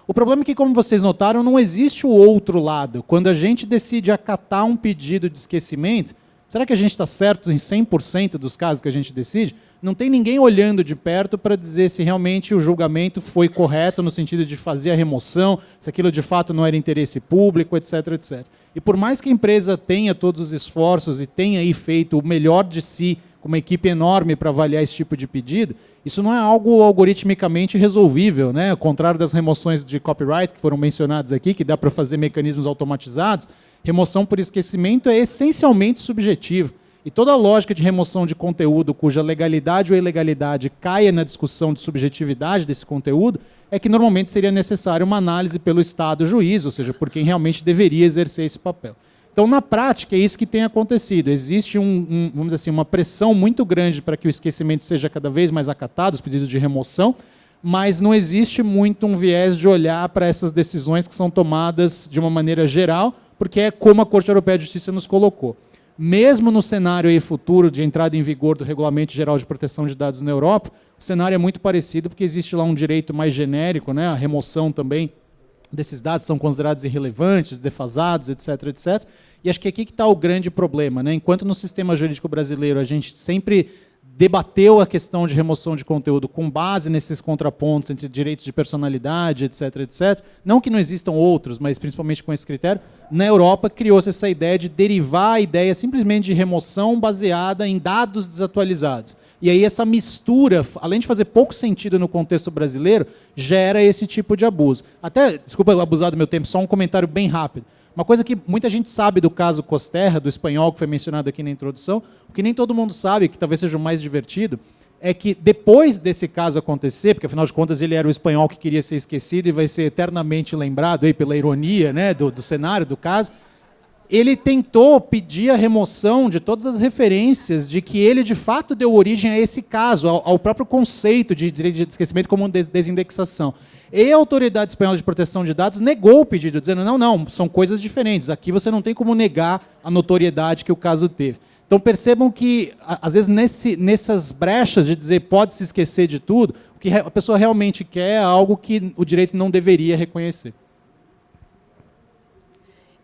O problema é que, como vocês notaram, não existe o outro lado. Quando a gente decide acatar um pedido de esquecimento, será que a gente está certo em 100% dos casos que a gente decide? Não tem ninguém olhando de perto para dizer se realmente o julgamento foi correto no sentido de fazer a remoção, se aquilo de fato não era interesse público, etc, etc. E por mais que a empresa tenha todos os esforços e tenha aí feito o melhor de si, com uma equipe enorme para avaliar esse tipo de pedido, isso não é algo algoritmicamente resolvível, né? Ao contrário das remoções de copyright que foram mencionadas aqui, que dá para fazer mecanismos automatizados, remoção por esquecimento é essencialmente subjetivo. E toda a lógica de remoção de conteúdo cuja legalidade ou ilegalidade caia na discussão de subjetividade desse conteúdo é que normalmente seria necessária uma análise pelo Estado juiz, ou seja, por quem realmente deveria exercer esse papel. Então, na prática, é isso que tem acontecido. Existe vamos dizer assim, uma pressão muito grande para que o esquecimento seja cada vez mais acatado, os pedidos de remoção, mas não existe muito um viés de olhar para essas decisões que são tomadas de uma maneira geral, porque é como a Corte Europeia de Justiça nos colocou. Mesmo no cenário aí futuro de entrada em vigor do Regulamento Geral de Proteção de Dados na Europa, o cenário é muito parecido, porque existe lá um direito mais genérico, né, a remoção também desses dados são considerados irrelevantes, defasados, etc., etc. E acho que aqui que está o grande problema, né? Enquanto no sistema jurídico brasileiro a gente sempre debateu a questão de remoção de conteúdo com base nesses contrapontos entre direitos de personalidade, etc., etc. Não que não existam outros, mas principalmente com esse critério. Na Europa criou-se essa ideia de derivar a ideia simplesmente de remoção baseada em dados desatualizados. E aí essa mistura, além de fazer pouco sentido no contexto brasileiro, gera esse tipo de abuso. Até, desculpa abusar do meu tempo, só um comentário bem rápido. Uma coisa que muita gente sabe do caso Costerra, do espanhol, que foi mencionado aqui na introdução, o que nem todo mundo sabe, que talvez seja o mais divertido, é que depois desse caso acontecer, porque afinal de contas ele era o espanhol que queria ser esquecido e vai ser eternamente lembrado aí pela ironia, né, do cenário, do caso, ele tentou pedir a remoção de todas as referências de que ele de fato deu origem a esse caso, ao próprio conceito de direito de esquecimento como desindexação. E a Autoridade Espanhola de Proteção de Dados negou o pedido, dizendo, não, são coisas diferentes. Aqui você não tem como negar a notoriedade que o caso teve. Então percebam que, às vezes, nessas brechas de dizer pode se esquecer de tudo, o que a pessoa realmente quer é algo que o direito não deveria reconhecer.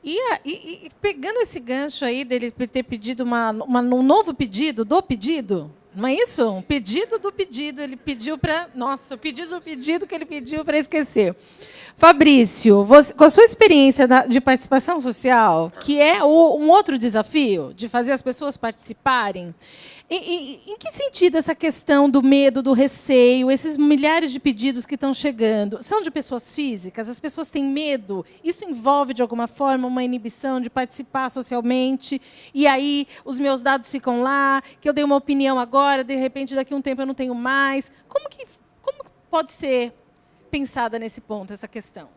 E pegando esse gancho aí dele ter pedido um novo pedido do pedido, não é isso? Um pedido do pedido, ele pediu para... Nossa, o pedido do pedido que ele pediu para esquecer. Fabrício, você, com a sua experiência de participação social, que é um outro desafio, de fazer as pessoas participarem, em que sentido essa questão do medo, do receio, esses milhares de pedidos que estão chegando, são de pessoas físicas? As pessoas têm medo? Isso envolve, de alguma forma, uma inibição de participar socialmente? E aí os meus dados ficam lá, que eu dei uma opinião agora, de repente, daqui a um tempo eu não tenho mais. Como pode ser pensada nesse ponto, essa questão?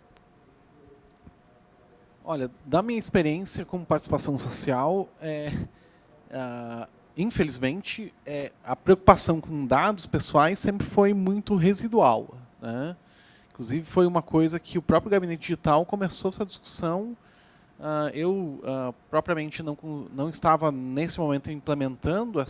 Olha, da minha experiência como participação social, infelizmente, a preocupação com dados pessoais sempre foi muito residual, né? Inclusive, foi uma coisa que o próprio Gabinete Digital começou essa discussão. Eu, propriamente, não estava, nesse momento, implementando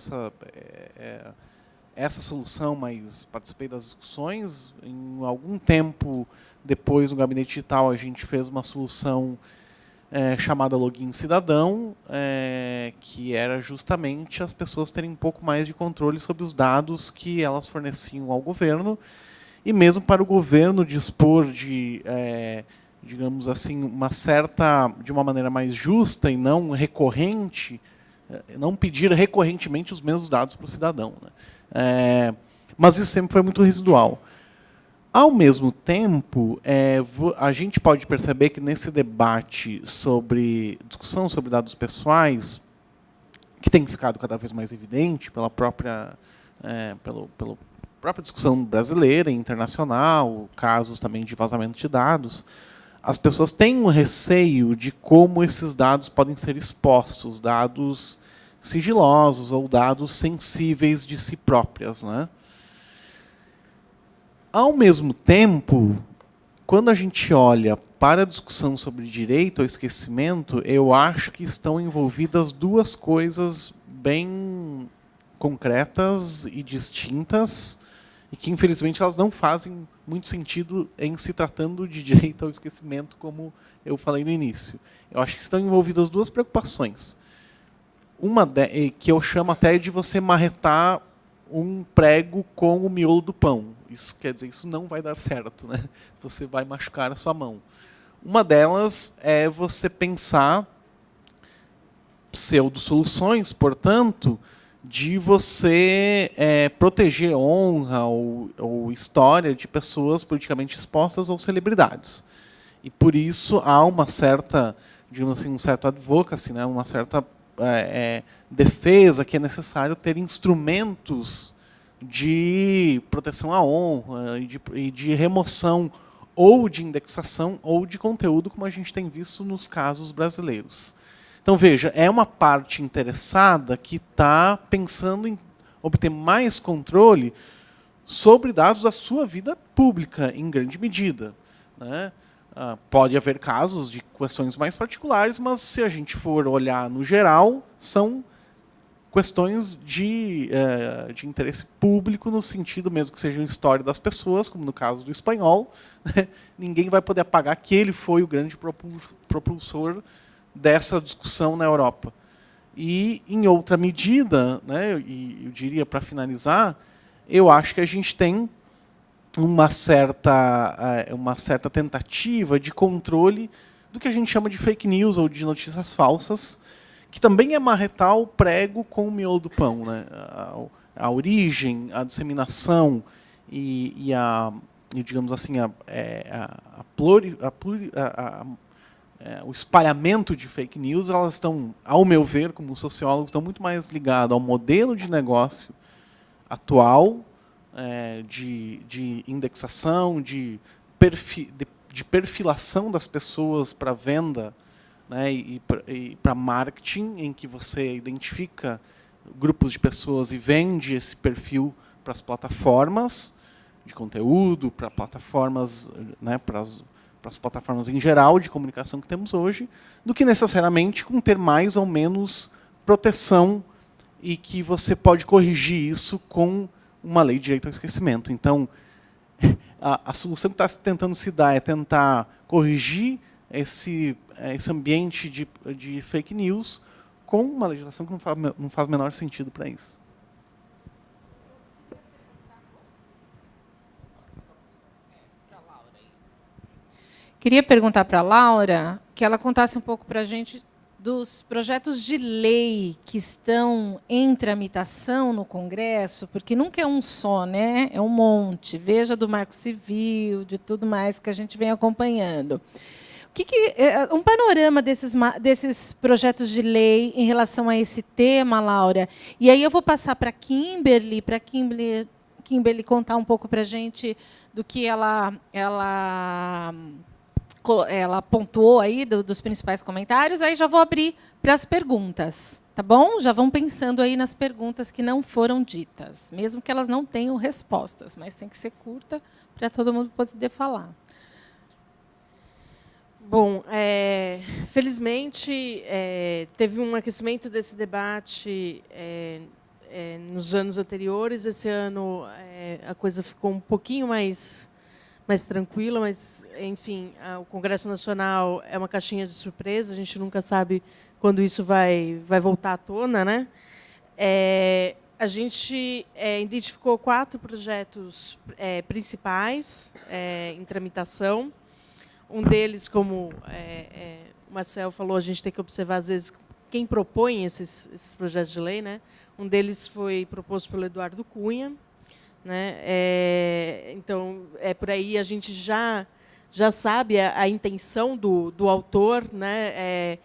essa solução, mas participei das discussões. Em algum tempo depois, no Gabinete Digital, a gente fez uma solução chamada Login Cidadão, que era justamente as pessoas terem um pouco mais de controle sobre os dados que elas forneciam ao governo, e mesmo para o governo dispor de, digamos assim, de uma maneira mais justa e não recorrente, não pedir recorrentemente os mesmos dados para o cidadão, né? Mas isso sempre foi muito residual. Ao mesmo tempo, a gente pode perceber que nesse debate discussão sobre dados pessoais, que tem ficado cada vez mais evidente pela própria discussão brasileira e internacional, casos também de vazamento de dados, as pessoas têm um receio de como esses dados podem ser expostos, dados sigilosos ou dados sensíveis de si próprias, né? Ao mesmo tempo, quando a gente olha para a discussão sobre direito ao esquecimento, eu acho que estão envolvidas duas coisas bem concretas e distintas, e que, infelizmente, elas não fazem muito sentido em se tratando de direito ao esquecimento, como eu falei no início. Eu acho que estão envolvidas duas preocupações. Uma que eu chamo até de você marretar um prego com o miolo do pão. Isso quer dizer, isso não vai dar certo, né? Você vai machucar a sua mão. Uma delas é você pensar pseudo-soluções, portanto, de você proteger honra ou história de pessoas politicamente expostas ou celebridades. E por isso há uma certa, digamos assim, um certo advocacy, né? Uma certa defesa, que é necessário ter instrumentos de proteção à honra e de remoção ou de indexação ou de conteúdo, como a gente tem visto nos casos brasileiros. Então, veja, é uma parte interessada que está pensando em obter mais controle sobre dados da sua vida pública, em grande medida, né? Pode haver casos de questões mais particulares, mas se a gente for olhar no geral, são questões de interesse público, no sentido mesmo que seja uma história das pessoas, como no caso do espanhol, né? Ninguém vai poder apagar que ele foi o grande propulsor dessa discussão na Europa. E, em outra medida, né, e eu diria, para finalizar, eu acho que a gente tem uma certa tentativa de controle do que a gente chama de fake news ou de notícias falsas, que também é marretar o prego com o miolo do pão, né? A origem, a disseminação e digamos assim, o espalhamento de fake news, elas estão, ao meu ver, como sociólogo, estão muito mais ligadas ao modelo de negócio atual, de indexação, de perfilação das pessoas para venda, né, e para marketing, em que você identifica grupos de pessoas e vende esse perfil para as plataformas de conteúdo, para plataformas, né, para as plataformas em geral de comunicação que temos hoje, do que necessariamente com ter mais ou menos proteção e que você pode corrigir isso com uma lei de direito ao esquecimento. Então, a solução que está tentando se dar é tentar corrigir esse ambiente de fake news com uma legislação que não faz o menor sentido para isso. Queria perguntar para a Laura que ela contasse um pouco para a gente dos projetos de lei que estão em tramitação no Congresso, porque nunca é um só, né? É um monte. Veja do Marco Civil, de tudo mais que a gente vem acompanhando. Um panorama desses projetos de lei em relação a esse tema, Laura. E aí eu vou passar para a Kimberly contar um pouco para a gente do que ela pontuou aí dos principais comentários. Aí já vou abrir para as perguntas, tá bom? Já vão pensando aí nas perguntas que não foram ditas, mesmo que elas não tenham respostas, mas tem que ser curta para todo mundo poder falar. Bom, felizmente, teve um aquecimento desse debate nos anos anteriores. Esse ano a coisa ficou um pouquinho mais tranquila, mas, enfim, o Congresso Nacional é uma caixinha de surpresa, a gente nunca sabe quando isso vai voltar à tona, né? A gente identificou 4 projetos principais em tramitação. Um deles, como o Marcel falou, a gente tem que observar, às vezes, quem propõe esses projetos de lei, né? Um deles foi proposto pelo Eduardo Cunha, né? Então, por aí a gente já sabe a intenção do autor, né?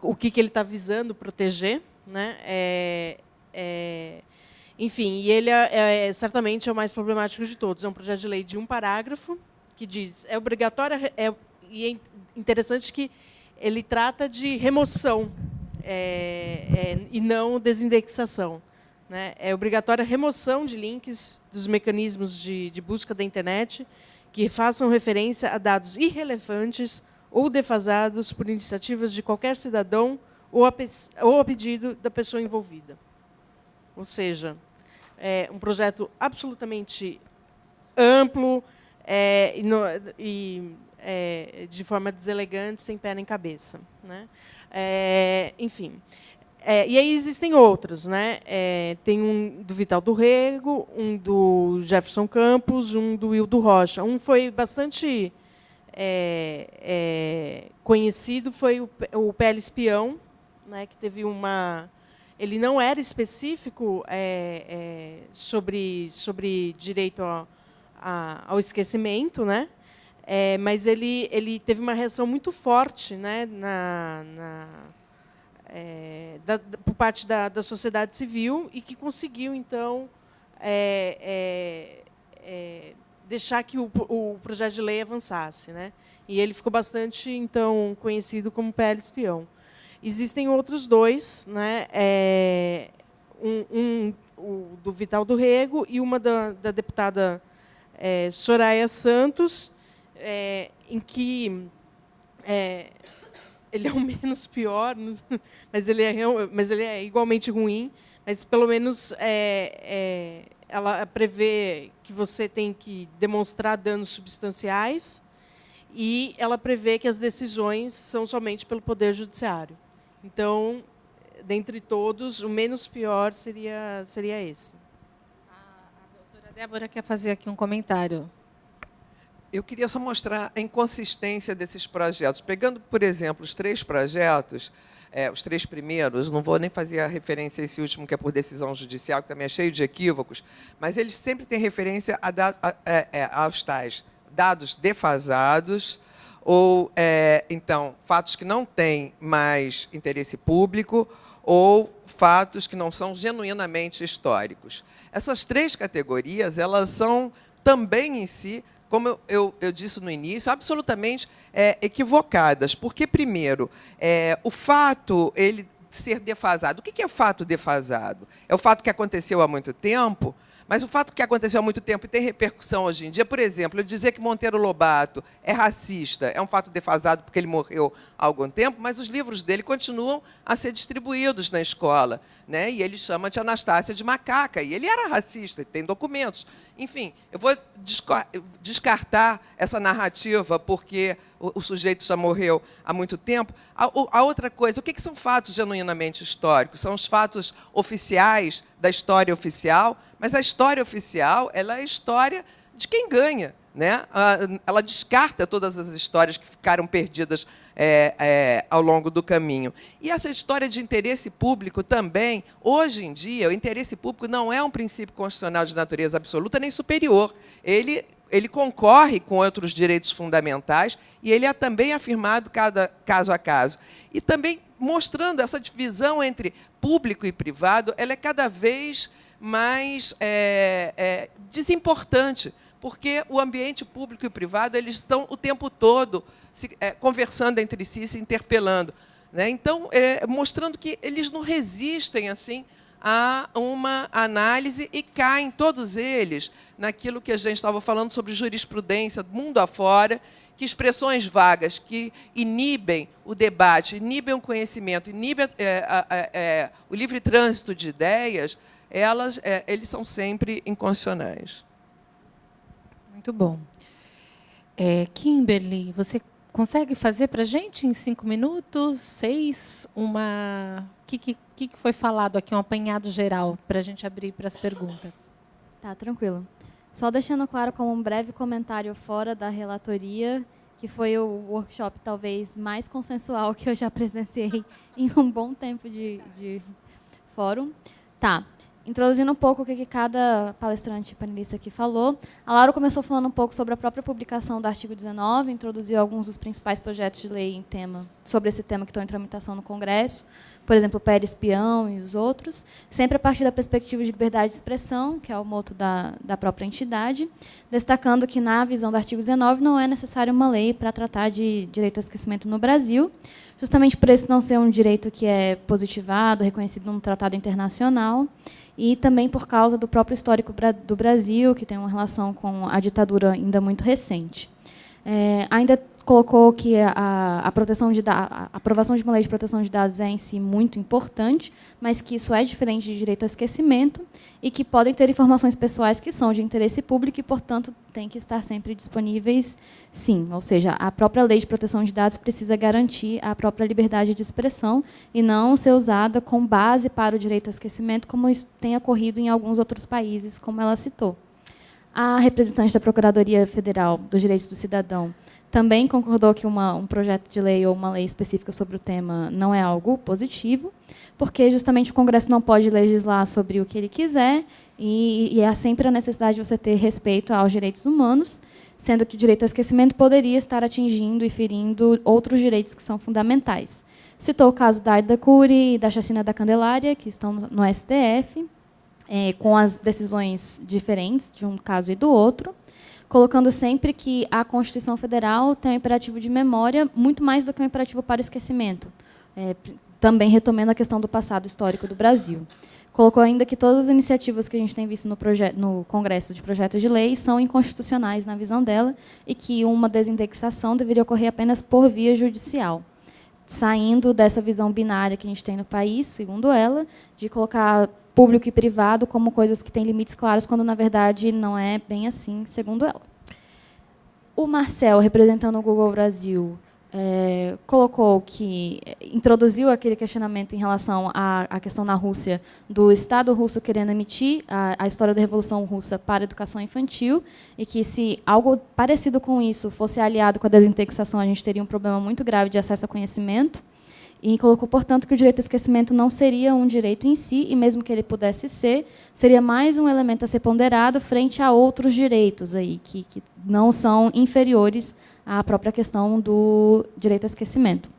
O que ele está visando proteger, né? Enfim, e ele certamente é o mais problemático de todos. É um projeto de lei de um parágrafo que diz é obrigatório, e é interessante que ele trata de remoção e não desindexação. Né? É obrigatória a remoção de links dos mecanismos de busca da internet que façam referência a dados irrelevantes ou defasados por iniciativas de qualquer cidadão ou a pedido da pessoa envolvida. Ou seja, é um projeto absolutamente amplo de forma deselegante, sem pé nem cabeça. Né? Enfim. E aí existem outros, né? Tem um do Vital do Rego, um do Jefferson Campos, um do Hildo Rocha. Um foi bastante conhecido, foi o PL Espião, né? Que teve uma... Ele não era específico sobre direito ao esquecimento, né? Mas ele teve uma reação muito forte, né? por parte da sociedade civil e que conseguiu, então, deixar que o projeto de lei avançasse, né? E ele ficou bastante, então, conhecido como PL Espião. Existem outros dois, né? O do Vital do Rego e uma da deputada Soraya Santos, em que ele é o menos pior, mas ele é igualmente ruim, mas, pelo menos, ela prevê que você tem que demonstrar danos substanciais e ela prevê que as decisões são somente pelo Poder Judiciário. Então, dentre todos, o menos pior seria esse. A doutora Débora quer fazer aqui um comentário. Eu queria só mostrar a inconsistência desses projetos. Pegando, por exemplo, os 3 projetos, os 3 primeiros, não vou nem fazer a referência a esse último, que é por decisão judicial, que também é cheio de equívocos, mas eles sempre têm referência aos tais dados defasados, ou, então, fatos que não têm mais interesse público, ou fatos que não são genuinamente históricos. Essas 3 categorias, elas são também em si, como eu disse no início, absolutamente equivocadas. Porque, primeiro, o fato ele ser defasado. O que é fato defasado? É o fato que aconteceu há muito tempo, mas o fato que aconteceu há muito tempo e tem repercussão hoje em dia, por exemplo, eu dizer que Monteiro Lobato é racista é um fato defasado porque ele morreu há algum tempo, mas os livros dele continuam a ser distribuídos na escola, né? E ele chama de Anastácia de macaca, e ele era racista, tem documentos. Enfim, eu vou descartar essa narrativa porque o sujeito já morreu há muito tempo. A outra coisa, o que são fatos genuinamente históricos? São os fatos oficiais da história oficial, mas a história oficial ela é a história de quem ganha, né? Ela descarta todas as histórias que ficaram perdidas ao longo do caminho. E essa história de interesse público também, hoje em dia, o interesse público não é um princípio constitucional de natureza absoluta nem superior. Ele concorre com outros direitos fundamentais e ele é também afirmado caso a caso. E também mostrando essa divisão entre público e privado, ela é cada vez mais desimportante, porque o ambiente público e privado eles estão o tempo todo conversando entre si, se interpelando, né? Então, mostrando que eles não resistem assim a uma análise e caem todos eles naquilo que a gente estava falando sobre jurisprudência, mundo afora, que expressões vagas que inibem o debate, inibem o conhecimento, inibem o livre trânsito de ideias, eles são sempre inconstitucionais. Muito bom. Kimberly, você consegue fazer para a gente, em 5 minutos, 6, o que foi falado aqui, um apanhado geral, para a gente abrir para as perguntas? Tá, tranquilo. Só deixando claro como um breve comentário fora da relatoria, que foi o workshop talvez mais consensual que eu já presenciei em um bom tempo de fórum. Tá. Introduzindo um pouco o que cada palestrante panelista aqui falou, a Laura começou falando um pouco sobre a própria publicação do artigo 19, introduziu alguns dos principais projetos de lei sobre esse tema que estão em tramitação no Congresso, por exemplo, o PL Espião e os outros, sempre a partir da perspectiva de liberdade de expressão, que é o moto da própria entidade, destacando que, na visão do artigo 19, não é necessária uma lei para tratar de direito ao esquecimento no Brasil, justamente por esse não ser um direito que é positivado, reconhecido num tratado internacional, e também por causa do próprio histórico do Brasil, que tem uma relação com a ditadura ainda muito recente. Ainda colocou que a aprovação de uma lei de proteção de dados é, em si, muito importante, mas que isso é diferente de direito ao esquecimento e que podem ter informações pessoais que são de interesse público e, portanto, têm que estar sempre disponíveis, sim. Ou seja, a própria lei de proteção de dados precisa garantir a própria liberdade de expressão e não ser usada com base para o direito ao esquecimento, como isso tem ocorrido em alguns outros países, como ela citou. A representante da Procuradoria Federal dos Direitos do Cidadão também concordou que um projeto de lei ou uma lei específica sobre o tema não é algo positivo, porque justamente o Congresso não pode legislar sobre o que ele quiser e há sempre a necessidade de você ter respeito aos direitos humanos, sendo que o direito ao esquecimento poderia estar atingindo e ferindo outros direitos que são fundamentais. Citou o caso da Aida Cury e da chacina da Candelária, que estão no STF, com as decisões diferentes de um caso e do outro, colocando sempre que a Constituição Federal tem um imperativo de memória muito mais do que um imperativo para o esquecimento, também retomando a questão do passado histórico do Brasil. Colocou ainda que todas as iniciativas que a gente tem visto no Congresso de projetos de lei são inconstitucionais na visão dela e que uma desindexação deveria ocorrer apenas por via judicial, saindo dessa visão binária que a gente tem no país, segundo ela, de colocar público e privado como coisas que têm limites claros, quando, na verdade, não é bem assim, segundo ela. O Marcel, representando o Google Brasil, colocou que introduziu aquele questionamento em relação à questão na Rússia do Estado russo querendo emitir a história da Revolução Russa para a educação infantil e que, se algo parecido com isso fosse aliado com a desindexação, a gente teria um problema muito grave de acesso a conhecimento. E colocou, portanto, que o direito ao esquecimento não seria um direito em si, e mesmo que ele pudesse ser, seria mais um elemento a ser ponderado frente a outros direitos aí, que não são inferiores à própria questão do direito ao esquecimento.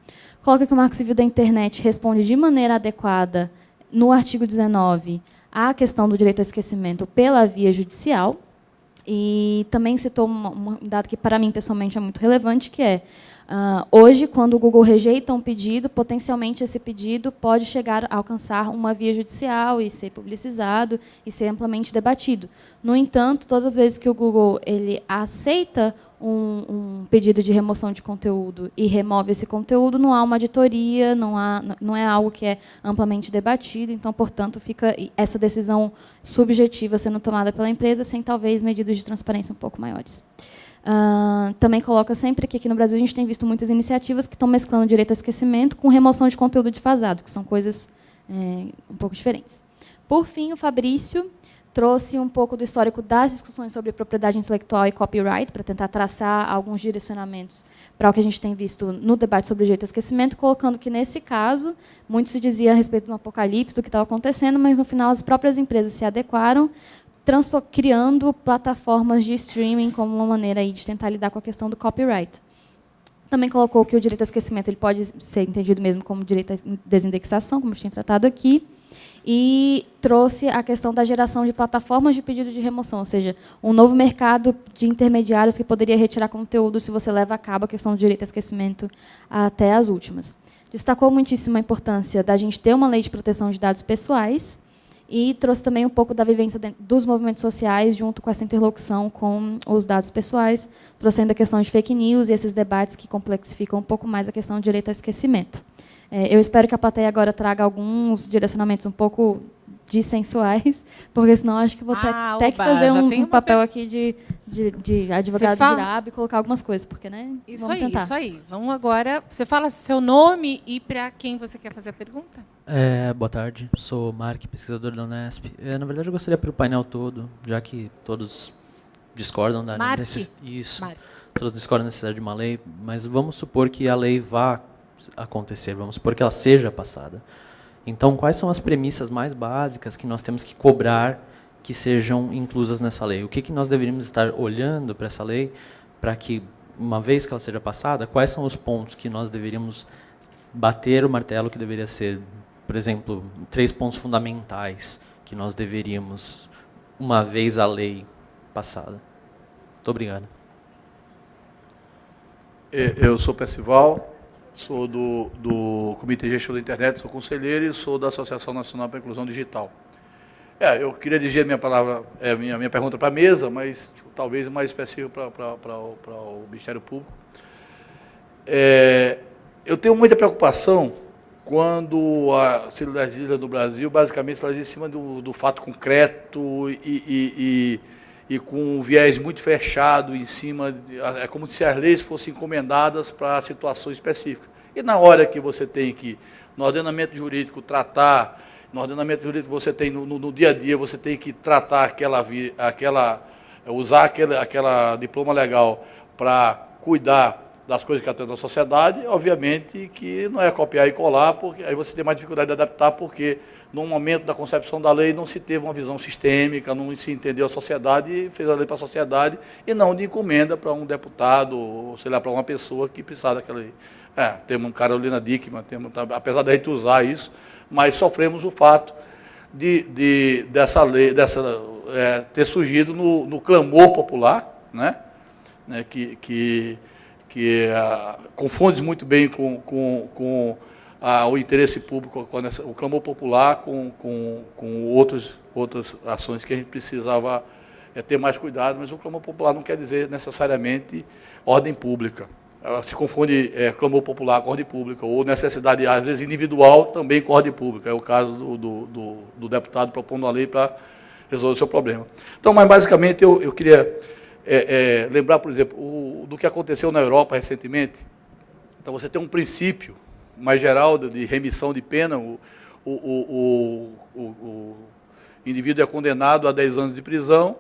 Coloca que o Marco Civil da Internet responde de maneira adequada, no artigo 19, à questão do direito ao esquecimento pela via judicial, e também citou um dado que, para mim, pessoalmente, é muito relevante, que é, hoje, quando o Google rejeita um pedido, potencialmente esse pedido pode chegar a alcançar uma via judicial e ser publicizado e ser amplamente debatido. No entanto, todas as vezes que o Google ele aceita um pedido de remoção de conteúdo e remove esse conteúdo, não há uma auditoria, não é algo que é amplamente debatido, então, portanto, fica essa decisão subjetiva sendo tomada pela empresa, sem, talvez, medidas de transparência um pouco maiores. Também coloca sempre que aqui no Brasil a gente tem visto muitas iniciativas que estão mesclando direito ao esquecimento com remoção de conteúdo defasado, que são coisas um pouco diferentes. Por fim, o Fabrício trouxe um pouco do histórico das discussões sobre propriedade intelectual e copyright, para tentar traçar alguns direcionamentos para o que a gente tem visto no debate sobre o direito ao esquecimento, colocando que, nesse caso, muito se dizia a respeito do apocalipse, do que estava acontecendo, mas, no final, as próprias empresas se adequaram, criando plataformas de streaming como uma maneira aí de tentar lidar com a questão do copyright. Também colocou que o direito ao esquecimento ele pode ser entendido mesmo como direito à desindexação, como a gente tem tratado aqui, e trouxe a questão da geração de plataformas de pedido de remoção, ou seja, um novo mercado de intermediários que poderia retirar conteúdo se você leva a cabo a questão do direito ao esquecimento até as últimas. Destacou muitíssimo a importância da gente ter uma lei de proteção de dados pessoais, e trouxe também um pouco da vivência dos movimentos sociais junto com essa interlocução com os dados pessoais, trouxendo a questão de fake news e esses debates que complexificam um pouco mais a questão do direito ao esquecimento. Eu espero que a plateia agora traga alguns direcionamentos um pouco dissensuais, porque senão acho que vou ter que fazer um papel aqui de advogado de diabo e colocar algumas coisas, porque, né? Isso vamos aí, tentar. isso aí. Vamos agora. Você fala seu nome e para quem você quer fazer a pergunta? Boa tarde, sou Mark, pesquisador da Unesp. Na verdade, eu gostaria para o painel todo, já que todos discordam da necessidade. Isso. Mark. Todos discordam da necessidade de uma lei, mas vamos supor que a lei vá acontecer, vamos supor que ela seja passada. Então, quais são as premissas mais básicas que nós temos que cobrar que sejam inclusas nessa lei? O que nós deveríamos estar olhando para essa lei para que, uma vez que ela seja passada, quais são os pontos que nós deveríamos bater o martelo, que deveria ser, por exemplo, 3 pontos fundamentais que nós deveríamos, uma vez a lei passada? Muito obrigado. Eu sou Percival, sou do Comitê de Gestão da Internet, sou conselheiro e sou da Associação Nacional para a Inclusão Digital. Eu queria dirigir a minha palavra, minha pergunta para a mesa, mas talvez mais específico para o Ministério Público. Eu tenho muita preocupação quando se legisla no Brasil, basicamente se legisla em cima do fato concreto e com um viés muito fechado em cima, é como se as leis fossem encomendadas para situações específicas. E na hora que você tem que, no ordenamento jurídico, tratar, no ordenamento jurídico você tem, no dia a dia, você tem que tratar usar aquela diploma legal para cuidar das coisas que atendem à sociedade, obviamente que não é copiar e colar, porque aí você tem mais dificuldade de adaptar, porque no momento da concepção da lei não se teve uma visão sistêmica, não se entendeu a sociedade, fez a lei para a sociedade e não de encomenda para um deputado, ou sei lá, para uma pessoa que precisava daquela lei. Temos Carolina Dickmann, apesar da gente usar isso, mas sofremos o fato dessa lei ter surgido no clamor popular, né? Que confunde muito bem com o interesse público, o clamor popular com outras ações que a gente precisava ter mais cuidado, mas o clamor popular não quer dizer necessariamente ordem pública. Se confunde clamor popular com ordem pública, ou necessidade, às vezes, individual também com ordem pública. É o caso do deputado propondo uma lei para resolver o seu problema. Então, mas basicamente, eu queria lembrar, por exemplo, do que aconteceu na Europa recentemente. Então, você tem um princípio mais geral de remissão de pena. O indivíduo é condenado a 10 anos de prisão,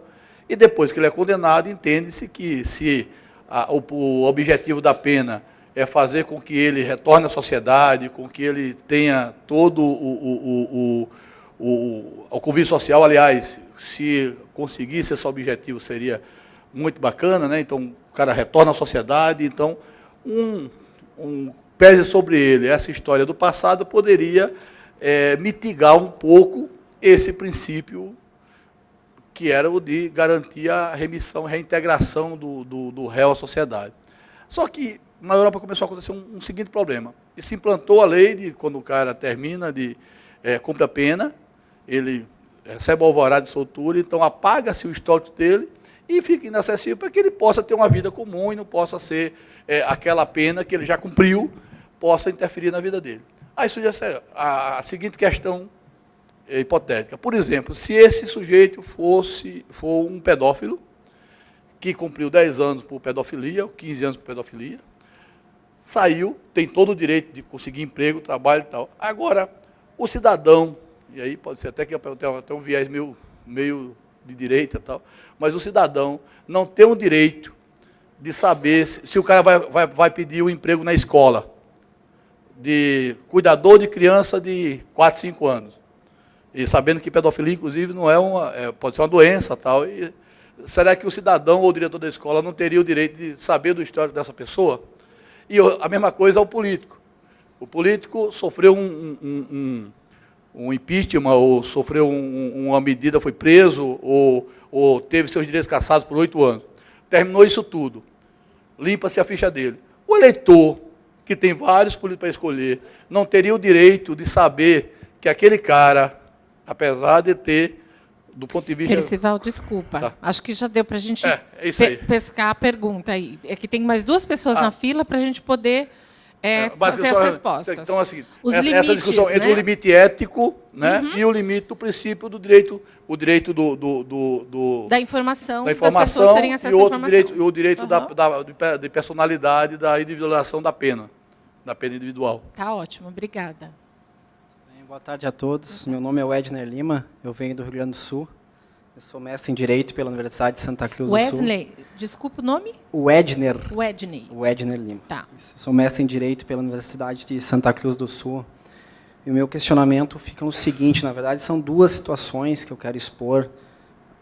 e depois que ele é condenado, entende-se que se o objetivo da pena é fazer com que ele retorne à sociedade, com que ele tenha todo o convívio social. Aliás, se conseguisse esse objetivo, seria muito bacana, né? Então, o cara retorna à sociedade. Então, pese sobre ele essa história do passado, poderia mitigar um pouco esse princípio, que era o de garantir a remissão, reintegração do réu à sociedade. Só que na Europa começou a acontecer um seguinte problema. E se implantou a lei de quando o cara termina cumpre a pena, ele recebe o alvará de soltura, então apaga-se o histórico dele e fica inacessível para que ele possa ter uma vida comum e não possa ser aquela pena que ele já cumpriu, possa interferir na vida dele. Aí surge a seguinte questão hipotética. Por exemplo, se esse sujeito for um pedófilo, que cumpriu 10 anos por pedofilia, ou 15 anos por pedofilia, saiu, tem todo o direito de conseguir emprego, trabalho e tal. Agora, o cidadão, e aí pode ser até que tem um viés meio de direita e tal, mas o cidadão não tem o direito de saber se o cara vai pedir um emprego na escola, de cuidador de criança de 4, 5 anos. E sabendo que pedofilia, inclusive, não pode ser uma doença tal. E será que o cidadão ou o diretor da escola não teria o direito de saber do histórico dessa pessoa? E a mesma coisa ao político. O político sofreu um impeachment, ou sofreu uma medida, foi preso, ou teve seus direitos cassados por 8 anos. Terminou isso tudo. Limpa-se a ficha dele. O eleitor, que tem vários políticos para escolher, não teria o direito de saber que aquele cara, apesar de ter, do ponto de vista... Percival, desculpa. Tá. Acho que já deu para a gente pescar a pergunta aí. É que tem mais 2 pessoas na fila para a gente poder fazer as respostas. Então, assim, os essa limites, discussão entre o limite ético, né, e o limite do princípio do direito, da informação, das pessoas terem acesso à informação. E o direito de personalidade, da individualização da pena individual. Tá ótimo, obrigada. Boa tarde a todos. Meu nome é Wedner Lima, eu venho do Rio Grande do Sul. Eu sou mestre em Direito pela Universidade de Santa Cruz do Sul. Wesley, desculpa o nome? Wedner Lima. Tá. Eu sou mestre em Direito pela Universidade de Santa Cruz do Sul. E o meu questionamento fica no seguinte, na verdade, são 2 situações que eu quero expor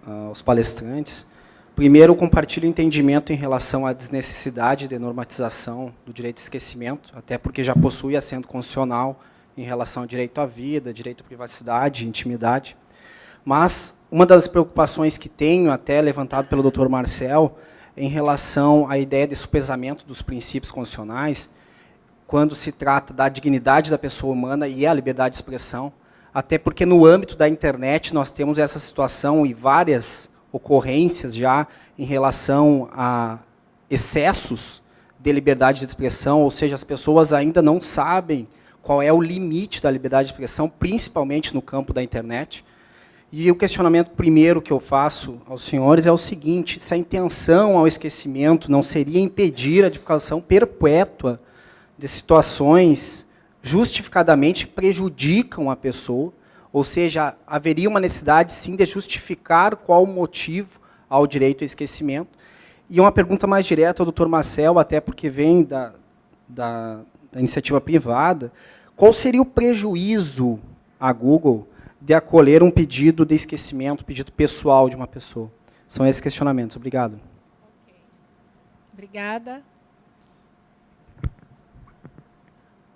aos palestrantes. Primeiro, eu compartilho o entendimento em relação à desnecessidade de normatização do direito de esquecimento, até porque já possui assento constitucional em relação ao direito à vida, direito à privacidade, intimidade. Mas uma das preocupações que tenho, até levantado pelo Dr. Marcel, em relação à ideia de sopesamento dos princípios constitucionais, quando se trata da dignidade da pessoa humana e a liberdade de expressão, até porque no âmbito da internet nós temos essa situação e várias ocorrências já em relação a excessos de liberdade de expressão, ou seja, as pessoas ainda não sabem qual é o limite da liberdade de expressão, principalmente no campo da internet. E o questionamento primeiro que eu faço aos senhores é o seguinte: se a intenção ao esquecimento não seria impedir a divulgação perpétua de situações justificadamente que prejudicam a pessoa, ou seja, haveria uma necessidade, sim, de justificar qual o motivo ao direito ao esquecimento. E uma pergunta mais direta ao Dr. Marcel, até porque vem da iniciativa privada: qual seria o prejuízo à Google de acolher um pedido de esquecimento, pedido pessoal de uma pessoa? São esses questionamentos. Obrigado. Obrigada.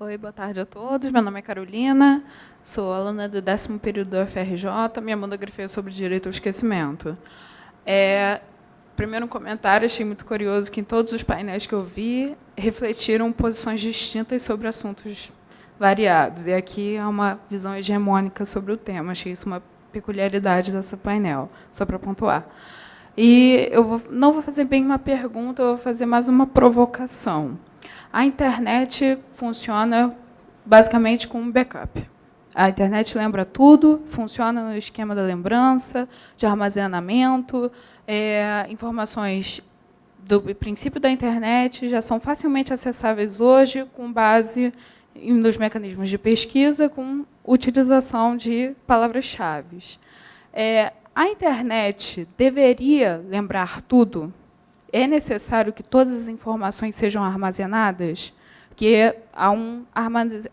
Oi, boa tarde a todos. Meu nome é Carolina, sou aluna do 10º período do UFRJ. Minha monografia é sobre direito ao esquecimento. Primeiro, um comentário, achei muito curioso que em todos os painéis que eu vi refletiram posições distintas sobre assuntos variados. E aqui há uma visão hegemônica sobre o tema. Achei isso uma peculiaridade desse painel, só para pontuar. E eu não vou fazer bem uma pergunta, eu vou fazer mais uma provocação. A internet funciona basicamente como um backup. A internet lembra tudo, funciona no esquema da lembrança, de armazenamento, informações do princípio da internet já são facilmente acessáveis hoje com base nos mecanismos de pesquisa, com utilização de palavras-chave. A internet deveria lembrar tudo? É necessário que todas as informações sejam armazenadas? Porque há um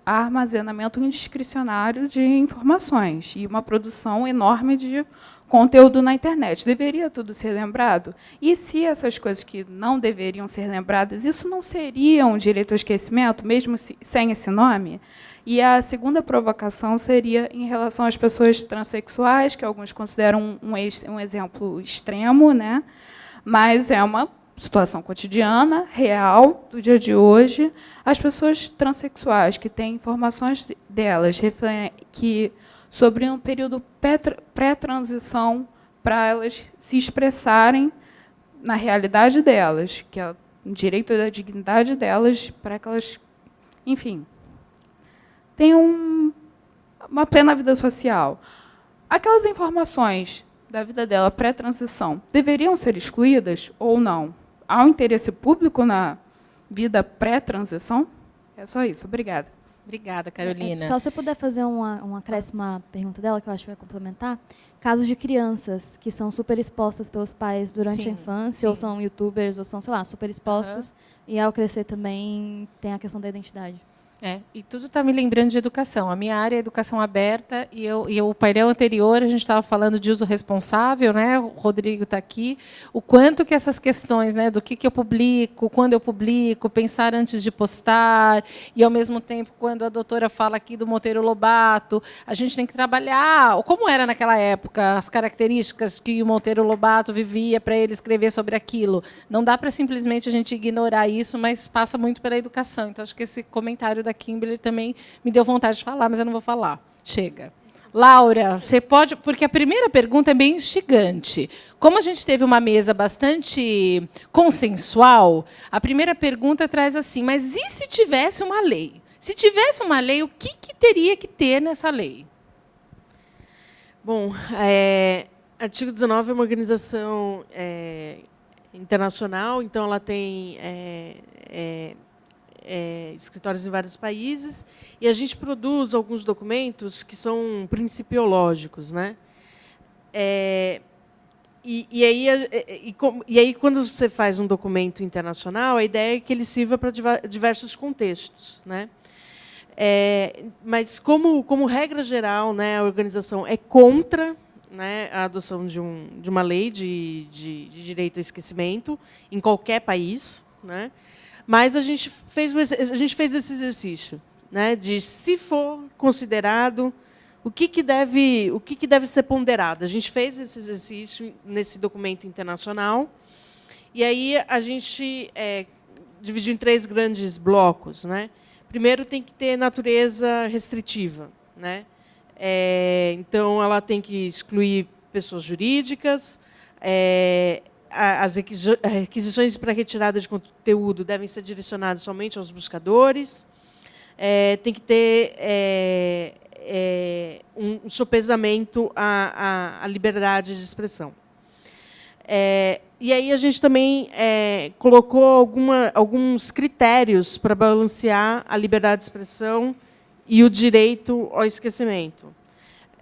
armazenamento indiscricionário de informações e uma produção enorme de conteúdo na internet. Deveria tudo ser lembrado? E se essas coisas que não deveriam ser lembradas, isso não seria um direito ao esquecimento, mesmo sem esse nome? E a segunda provocação seria em relação às pessoas transexuais, que alguns consideram um exemplo extremo, né? Mas é uma situação cotidiana, real, do dia de hoje. As pessoas transexuais que têm informações delas que sobre um período pré-transição para elas se expressarem na realidade delas, que é o direito da dignidade delas, para que elas, enfim, tenham uma plena vida social. Aquelas informações da vida dela pré-transição deveriam ser excluídas ou não? Há um interesse público na vida pré-transição? É só isso. Obrigada. Obrigada, Carolina. Só se eu puder fazer uma acréscima pergunta dela, que eu acho que vai complementar. Casos de crianças que são super expostas pelos pais durante a infância, ou são youtubers, ou são, sei lá, super expostas, e ao crescer também tem a questão da identidade. E tudo está me lembrando de educação. A minha área é educação aberta e o painel anterior a gente estava falando de uso responsável, né? O Rodrigo está aqui. O quanto que essas questões, né, do que eu publico, quando eu publico, pensar antes de postar, e ao mesmo tempo quando a doutora fala aqui do Monteiro Lobato, a gente tem que trabalhar, ou como era naquela época, as características que o Monteiro Lobato vivia para ele escrever sobre aquilo. Não dá para simplesmente a gente ignorar isso, mas passa muito pela educação. Então acho que esse comentário da Kimberly também me deu vontade de falar, mas eu não vou falar. Chega. Laura, você pode... Porque a primeira pergunta é bem instigante. Como a gente teve uma mesa bastante consensual, a primeira pergunta traz assim, mas e se tivesse uma lei? Se tivesse uma lei, o que teria que ter nessa lei? Bom, Artigo 19 é uma organização internacional, então ela tem... escritórios em vários países, e a gente produz alguns documentos que são principiológicos, né? E aí, quando você faz um documento internacional, a ideia é que ele sirva para diversos contextos, né? Mas, como regra geral, né, a organização é contra, né, a adoção de uma lei de direito ao esquecimento em qualquer país, né? Mas a gente fez esse exercício, né, de, se for considerado, o que deve ser ponderado. A gente fez esse exercício nesse documento internacional, e aí a gente dividiu em 3 grandes blocos, né? Primeiro, tem que ter natureza restritiva, né? Então, ela tem que excluir pessoas jurídicas. As requisições para retirada de conteúdo devem ser direcionadas somente aos buscadores. Tem que ter um sopesamento à liberdade de expressão. E aí a gente também colocou alguns critérios para balancear a liberdade de expressão e o direito ao esquecimento.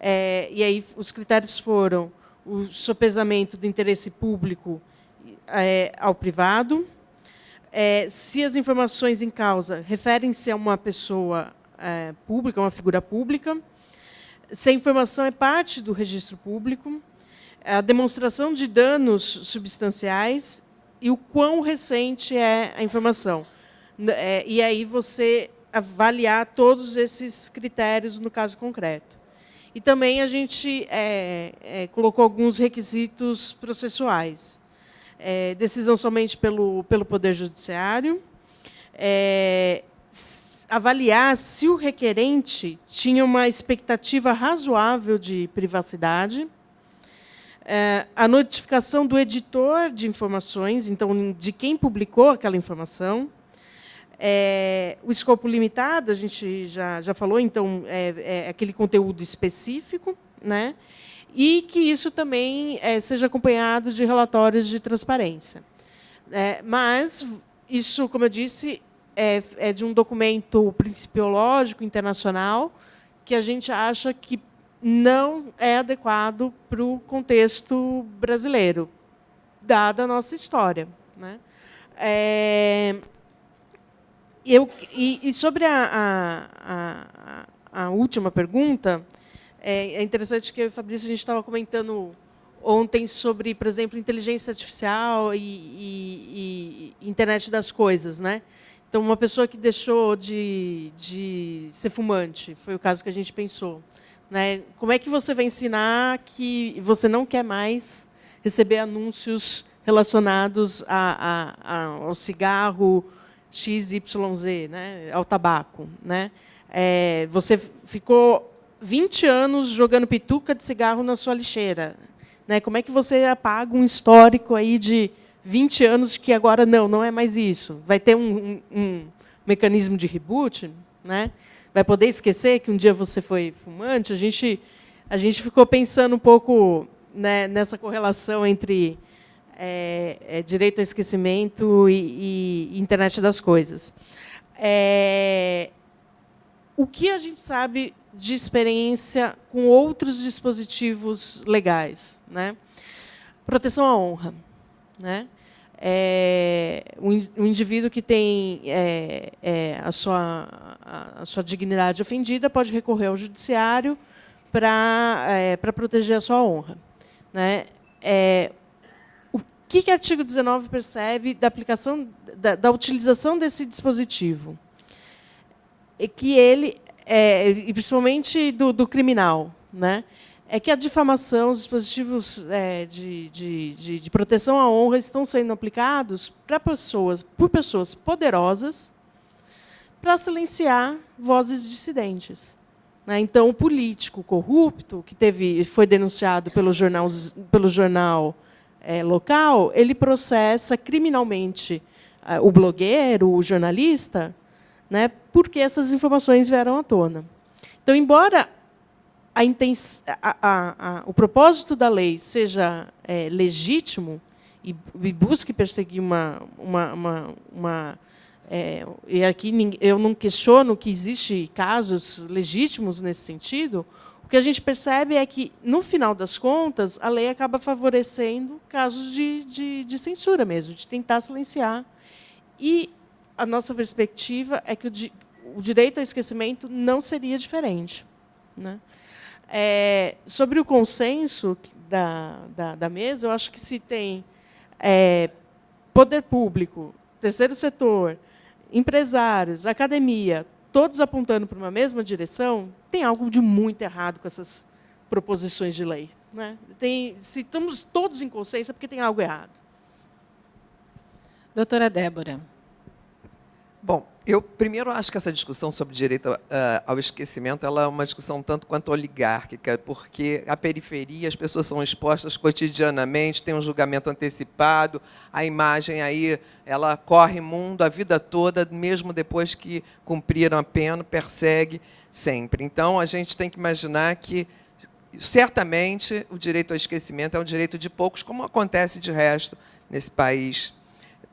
E aí os critérios foram o sopesamento do interesse público ao privado, se as informações em causa referem-se a uma pessoa pública, uma figura pública, se a informação é parte do registro público, a demonstração de danos substanciais e o quão recente é a informação. E aí você avaliar todos esses critérios no caso concreto. E também a gente colocou alguns requisitos processuais. Decisão somente pelo Poder Judiciário, avaliar se o requerente tinha uma expectativa razoável de privacidade, a notificação do editor de informações, então, de quem publicou aquela informação, o escopo limitado, a gente já falou, então, aquele conteúdo específico, né? E que isso também seja acompanhado de relatórios de transparência. Mas isso, como eu disse, é de um documento principiológico internacional que a gente acha que não é adequado para o contexto brasileiro, dada a nossa história, né? E sobre a última pergunta, é interessante que eu e o Fabrício a gente estava comentando ontem sobre, por exemplo, inteligência artificial e internet das coisas, né? Então, uma pessoa que deixou de ser fumante, foi o caso que a gente pensou, né? Como é que você vai ensinar que você não quer mais receber anúncios relacionados ao cigarro XYZ, né? Ao tabaco, né? Você ficou 20 anos jogando pituca de cigarro na sua lixeira, né? Como é que você apaga um histórico aí de 20 anos que agora não é mais isso? Vai ter um mecanismo de reboot, né? Vai poder esquecer que um dia você foi fumante? A gente ficou pensando um pouco, né, nessa correlação entre direito ao esquecimento e internet das coisas. O que a gente sabe de experiência com outros dispositivos legais, né? Proteção à honra, né? Um indivíduo que tem a sua dignidade ofendida pode recorrer ao judiciário para proteger a sua honra, né? O que o artigo 19 percebe da aplicação da utilização desse dispositivo? Que ele, e principalmente do criminal, né? É que a difamação, os dispositivos de proteção à honra estão sendo aplicados por pessoas poderosas para silenciar vozes dissidentes, né? Então, o político corrupto, que foi denunciado pelo jornal local, ele processa criminalmente o blogueiro, o jornalista, né, porque essas informações vieram à tona. Então, embora o propósito da lei seja legítimo e busque perseguir e aqui eu não questiono que existem casos legítimos nesse sentido, o que a gente percebe é que, no final das contas, a lei acaba favorecendo casos de censura mesmo, de tentar silenciar. E a nossa perspectiva é que o direito ao esquecimento não seria diferente, né? Sobre o consenso da mesa, eu acho que se tem poder público, terceiro setor, empresários, academia, todos apontando para uma mesma direção, tem algo de muito errado com essas proposições de lei, né? Se estamos todos em consenso, é porque tem algo errado. Doutora Débora. Bom, eu primeiro acho que essa discussão sobre direito ao esquecimento ela é uma discussão tanto quanto oligárquica, porque a periferia, as pessoas são expostas cotidianamente, tem um julgamento antecipado, a imagem aí ela corre mundo a vida toda, mesmo depois que cumpriram a pena, persegue sempre. Então, a gente tem que imaginar que, certamente, o direito ao esquecimento é um direito de poucos, como acontece de resto nesse país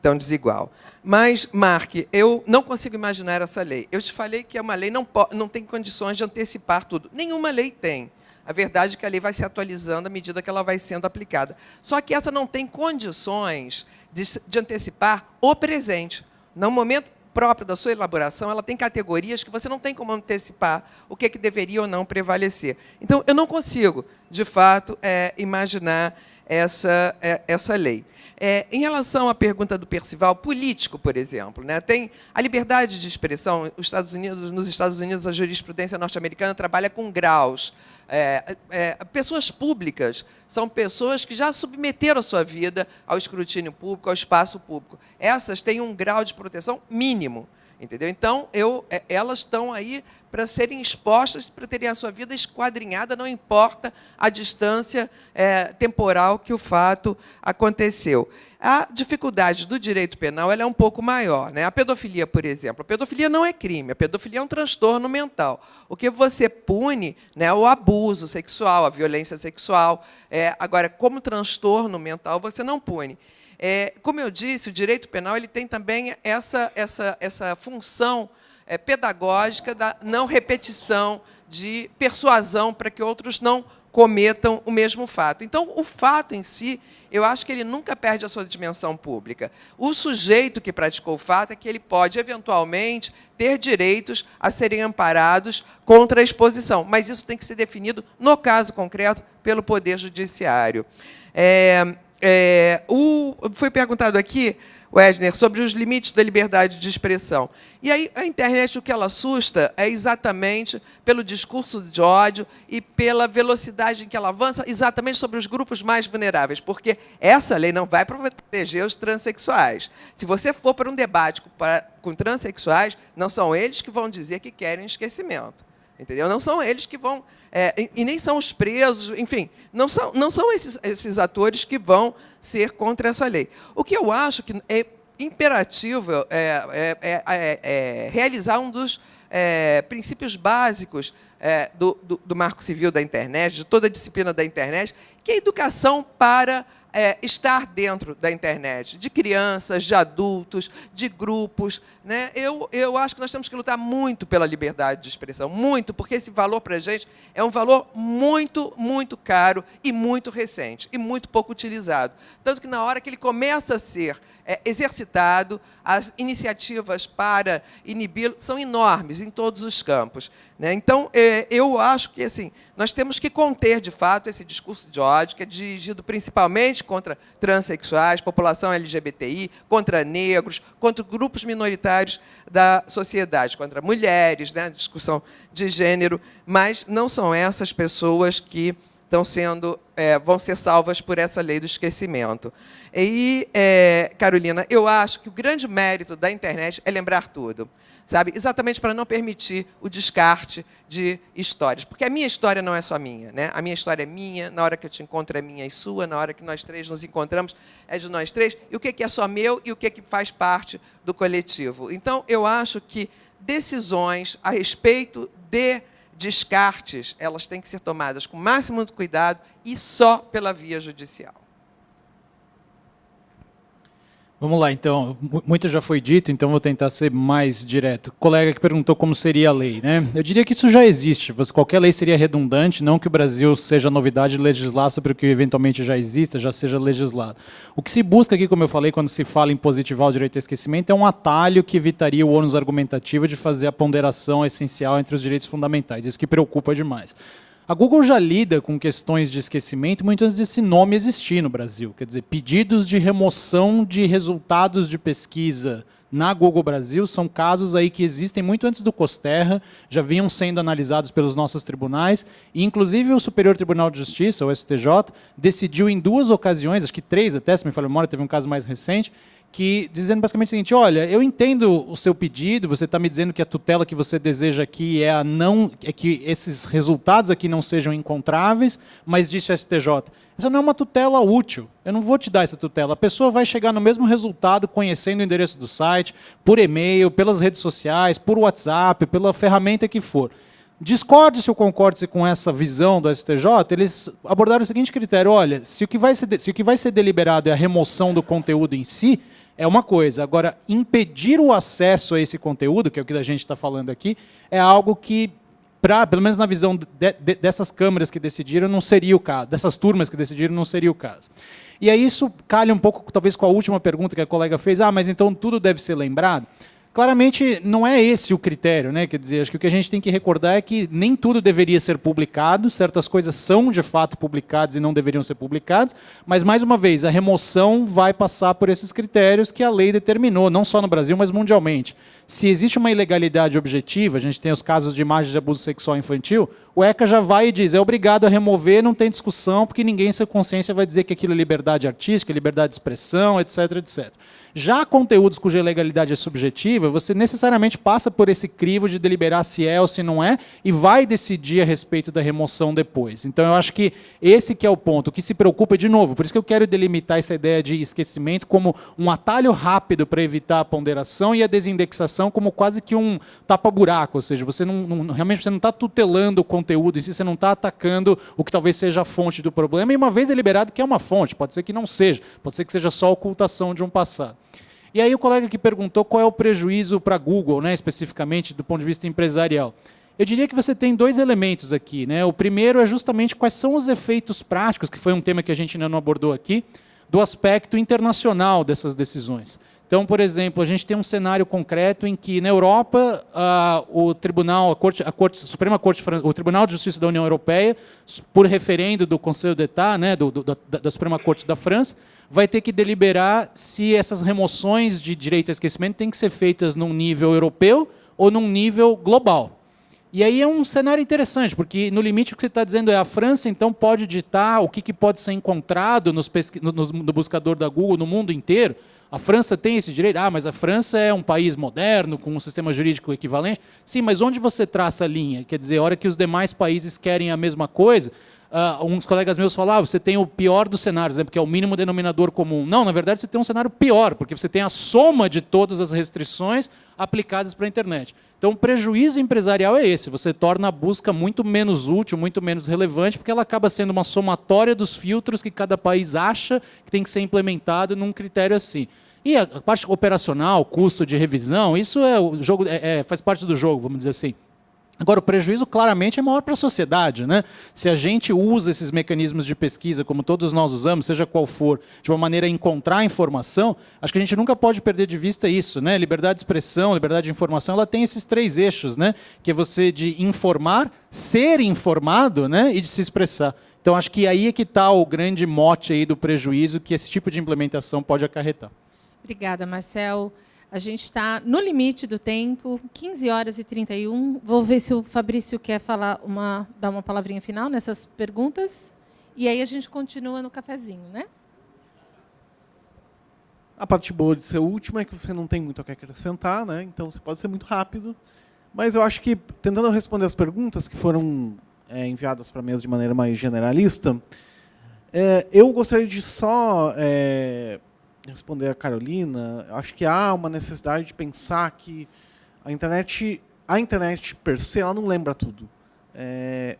tão desigual. Mas, Mark, eu não consigo imaginar essa lei. Eu te falei que uma lei não tem condições de antecipar tudo. Nenhuma lei tem. A verdade é que a lei vai se atualizando à medida que ela vai sendo aplicada. Só que essa não tem condições de antecipar o presente. No momento próprio da sua elaboração, ela tem categorias que você não tem como antecipar o que deveria ou não prevalecer. Então, eu não consigo, de fato, imaginar essa lei. Em relação à pergunta do Percival, político, por exemplo, né, tem a liberdade de expressão. Nos Estados Unidos, a jurisprudência norte-americana trabalha com graus. Pessoas públicas são pessoas que já submeteram a sua vida ao escrutínio público, ao espaço público. Essas têm um grau de proteção mínimo. Entendeu? Então, elas estão aí para serem expostas, para terem a sua vida esquadrinhada, não importa a distância temporal que o fato aconteceu. A dificuldade do direito penal ela é um pouco maior, né? A pedofilia, por exemplo. A pedofilia não é crime, a pedofilia é um transtorno mental. O que você pune, né, é o abuso sexual, a violência sexual. Agora, como transtorno mental, você não pune. Como eu disse, o direito penal ele tem também essa função pedagógica da não repetição, de persuasão para que outros não cometam o mesmo fato. Então, o fato em si, eu acho que ele nunca perde a sua dimensão pública. O sujeito que praticou o fato é que ele pode, eventualmente, ter direitos a serem amparados contra a exposição, mas isso tem que ser definido, no caso concreto, pelo Poder Judiciário. Foi perguntado aqui, Wesner, sobre os limites da liberdade de expressão. E aí, a internet, o que ela assusta é exatamente pelo discurso de ódio e pela velocidade em que ela avança, exatamente sobre os grupos mais vulneráveis, porque essa lei não vai proteger os transexuais. Se você for para um debate com transexuais, não são eles que vão dizer que querem esquecimento. Entendeu? Não são eles que vão... e nem são os presos, enfim, não são esses atores que vão ser contra essa lei. O que eu acho que é imperativo realizar um dos princípios básicos do Marco Civil da internet, de toda a disciplina da internet, que é a educação para estar dentro da internet, de crianças, de adultos, de grupos. Né? Eu acho que nós temos que lutar muito pela liberdade de expressão, muito, porque esse valor para a gente é um valor muito, muito caro e muito recente, e muito pouco utilizado. Tanto que, na hora que ele começa a ser exercitado, as iniciativas para inibi-lo são enormes em todos os campos. Né? Então, eu acho que assim, nós temos que conter, de fato, esse discurso de ódio, que é dirigido principalmente contra transexuais, população LGBTI, contra negros, contra grupos minoritários da sociedade, contra mulheres, né? Discussão de gênero, mas não são essas pessoas que vão ser salvas por essa lei do esquecimento. E, Carolina, eu acho que o grande mérito da internet é lembrar tudo, sabe? Exatamente para não permitir o descarte de histórias. Porque a minha história não é só minha, né? A minha história é minha, na hora que eu te encontro é minha e sua, na hora que nós três nos encontramos é de nós três, e o que é só meu e o que faz parte do coletivo. Então, eu acho que decisões a respeito de descartes, elas têm que ser tomadas com o máximo de cuidado e só pela via judicial. Vamos lá, então. Muito já foi dito, então vou tentar ser mais direto. O colega que perguntou como seria a lei, né? Eu diria que isso já existe. Qualquer lei seria redundante, não que o Brasil seja novidade de legislar sobre o que eventualmente já exista, já seja legislado. O que se busca aqui, como eu falei, quando se fala em positivar o direito ao esquecimento, é um atalho que evitaria o ônus argumentativo de fazer a ponderação essencial entre os direitos fundamentais. Isso que preocupa demais. A Google já lida com questões de esquecimento muito antes desse nome existir no Brasil. Quer dizer, pedidos de remoção de resultados de pesquisa na Google Brasil são casos aí que existem muito antes do Costerra, já vinham sendo analisados pelos nossos tribunais, e inclusive o Superior Tribunal de Justiça, o STJ, decidiu em 2 ocasiões, acho que 3 até, se me falha a memória, teve um caso mais recente, que dizendo basicamente o seguinte: olha, eu entendo o seu pedido, você está me dizendo que a tutela que você deseja aqui é que esses resultados aqui não sejam encontráveis, mas disse o STJ, essa não é uma tutela útil, eu não vou te dar essa tutela. A pessoa vai chegar no mesmo resultado conhecendo o endereço do site, por e-mail, pelas redes sociais, por WhatsApp, pela ferramenta que for. Discorde-se ou concorde-se com essa visão do STJ, eles abordaram o seguinte critério: olha, se o que vai ser deliberado é a remoção do conteúdo em si, é uma coisa. Agora, impedir o acesso a esse conteúdo, que é o que a gente está falando aqui, é algo que, pelo menos na visão dessas câmaras que decidiram, não seria o caso, dessas turmas que decidiram, não seria o caso. E aí isso calha um pouco, talvez, com a última pergunta que a colega fez: mas então tudo deve ser lembrado? claramente não é esse o critério, né? Quer dizer, acho que o que a gente tem que recordar é que nem tudo deveria ser publicado, certas coisas são de fato publicadas e não deveriam ser publicadas, mas, mais uma vez, a remoção vai passar por esses critérios que a lei determinou, não só no Brasil, mas mundialmente. Se existe uma ilegalidade objetiva, a gente tem os casos de imagens de abuso sexual infantil, o ECA já vai e diz, é obrigado a remover, não tem discussão, porque ninguém em sua consciência vai dizer que aquilo é liberdade artística, liberdade de expressão, etc, etc. Já conteúdos cuja legalidade é subjetiva, você necessariamente passa por esse crivo de deliberar se é ou se não é, e vai decidir a respeito da remoção depois. Então, eu acho que esse que é o ponto. O que se preocupa, de novo, por isso que eu quero delimitar essa ideia de esquecimento como um atalho rápido para evitar a ponderação e a desindexação como quase que um tapa-buraco, ou seja, você realmente você não está tutelando o conteúdo em si, você não está atacando o que talvez seja a fonte do problema, e uma vez deliberado que é uma fonte, pode ser que não seja, pode ser que seja só a ocultação de um passado. E aí o colega que perguntou qual é o prejuízo para a Google, né, especificamente do ponto de vista empresarial. Eu diria que você tem dois elementos aqui, né? O primeiro é justamente quais são os efeitos práticos, que foi um tema que a gente ainda não abordou aqui, do aspecto internacional dessas decisões. Então, por exemplo, a gente tem um cenário concreto em que, na Europa, o Tribunal de Justiça da União Europeia, por referendo do Conselho d'État, né, da Suprema Corte da França, vai ter que deliberar se essas remoções de direito ao esquecimento têm que ser feitas num nível europeu ou num nível global. E aí é um cenário interessante, porque no limite o que você está dizendo é a França, então, pode ditar o que pode ser encontrado no buscador da Google no mundo inteiro. A França tem esse direito? Ah, mas a França é um país moderno, com um sistema jurídico equivalente. Sim, mas onde você traça a linha? Quer dizer, a hora que os demais países querem a mesma coisa, uns colegas meus falavam, você tem o pior dos cenários, né, porque é o mínimo denominador comum. Não, na verdade, você tem um cenário pior, porque você tem a soma de todas as restrições aplicadas para a internet. Então, o prejuízo empresarial é esse. Você torna a busca muito menos útil, muito menos relevante, porque ela acaba sendo uma somatória dos filtros que cada país acha que tem que ser implementado num critério assim. E a parte operacional, custo de revisão, isso é o jogo, faz parte do jogo, vamos dizer assim. Agora, o prejuízo claramente é maior para a sociedade, né? Se a gente usa esses mecanismos de pesquisa, como todos nós usamos, seja qual for, de uma maneira a encontrar informação, acho que a gente nunca pode perder de vista isso, né? Liberdade de expressão, liberdade de informação, ela tem esses três eixos, né? Que é você de informar, ser informado, né? E de se expressar. Então, acho que aí é que está o grande mote aí do prejuízo que esse tipo de implementação pode acarretar. Obrigada, Marcel. A gente está no limite do tempo, 15h31. Vou ver se o Fabrício quer dar uma palavrinha final nessas perguntas. E aí a gente continua no cafezinho, né? A parte boa de ser última é que você não tem muito a que acrescentar, né? Então você pode ser muito rápido. Mas eu acho que, tentando responder as perguntas que foram enviadas para a mesa de maneira mais generalista, eu gostaria de só responder a Carolina. Acho que há uma necessidade de pensar que a internet per se, ela não lembra tudo.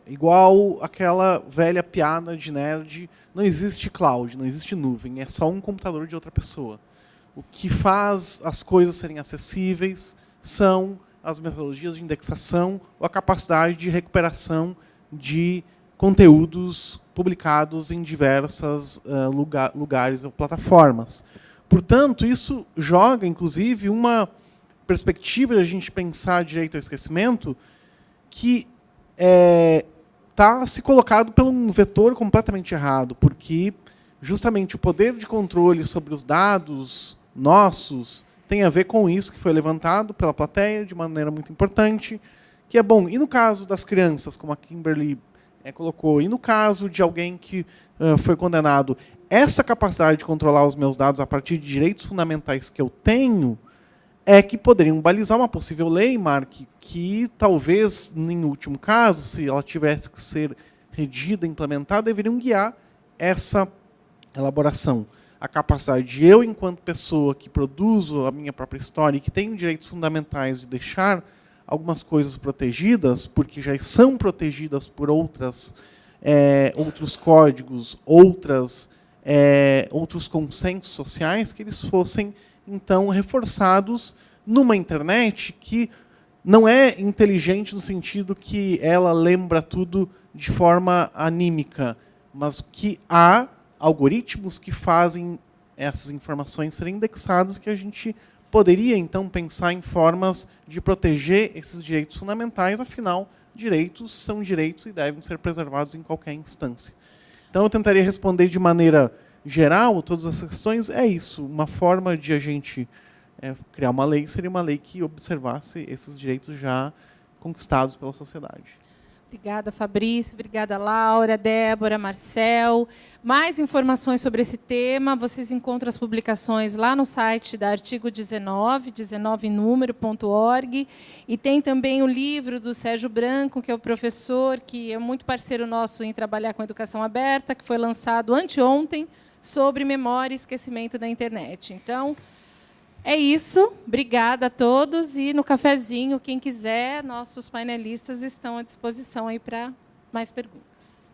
Igual aquela velha piada de nerd, não existe cloud, não existe nuvem, é só um computador de outra pessoa. O que faz as coisas serem acessíveis são as metodologias de indexação ou a capacidade de recuperação de conteúdos publicados em diversos lugares ou plataformas. Portanto, isso joga, inclusive, uma perspectiva de a gente pensar direito ao esquecimento que está se colocado por um vetor completamente errado, porque justamente o poder de controle sobre os dados nossos tem a ver com isso que foi levantado pela plateia de maneira muito importante, que é bom. E no caso das crianças, como a Kimberly colocou, e no caso de alguém que foi condenado, essa capacidade de controlar os meus dados a partir de direitos fundamentais que eu tenho é que poderiam balizar uma possível lei, Mark, que talvez, em último caso, se ela tivesse que ser redida, implementada, deveriam guiar essa elaboração. A capacidade de eu, enquanto pessoa que produzo a minha própria história e que tenho direitos fundamentais de deixar algumas coisas protegidas, porque já são protegidas por outros códigos, outros consensos sociais, que eles fossem, então, reforçados numa internet que não é inteligente no sentido que ela lembra tudo de forma anímica, mas que há algoritmos que fazem essas informações serem indexadas, que a gente poderia, então, pensar em formas de proteger esses direitos fundamentais, afinal, direitos são direitos e devem ser preservados em qualquer instância. Então, eu tentaria responder de maneira geral todas essas questões. É isso, uma forma de a gente criar uma lei seria uma lei que observasse esses direitos já conquistados pela sociedade. Obrigada, Fabrício. Obrigada, Laura, Débora, Marcel. Mais informações sobre esse tema, vocês encontram as publicações lá no site da Artigo 19, 19número.org. E tem também o livro do Sérgio Branco, que é o professor, que é muito parceiro nosso em trabalhar com educação aberta, que foi lançado anteontem, sobre memória e esquecimento da internet. Então, é isso. Obrigada a todos. E no cafezinho, quem quiser, nossos painelistas estão à disposição aí para mais perguntas.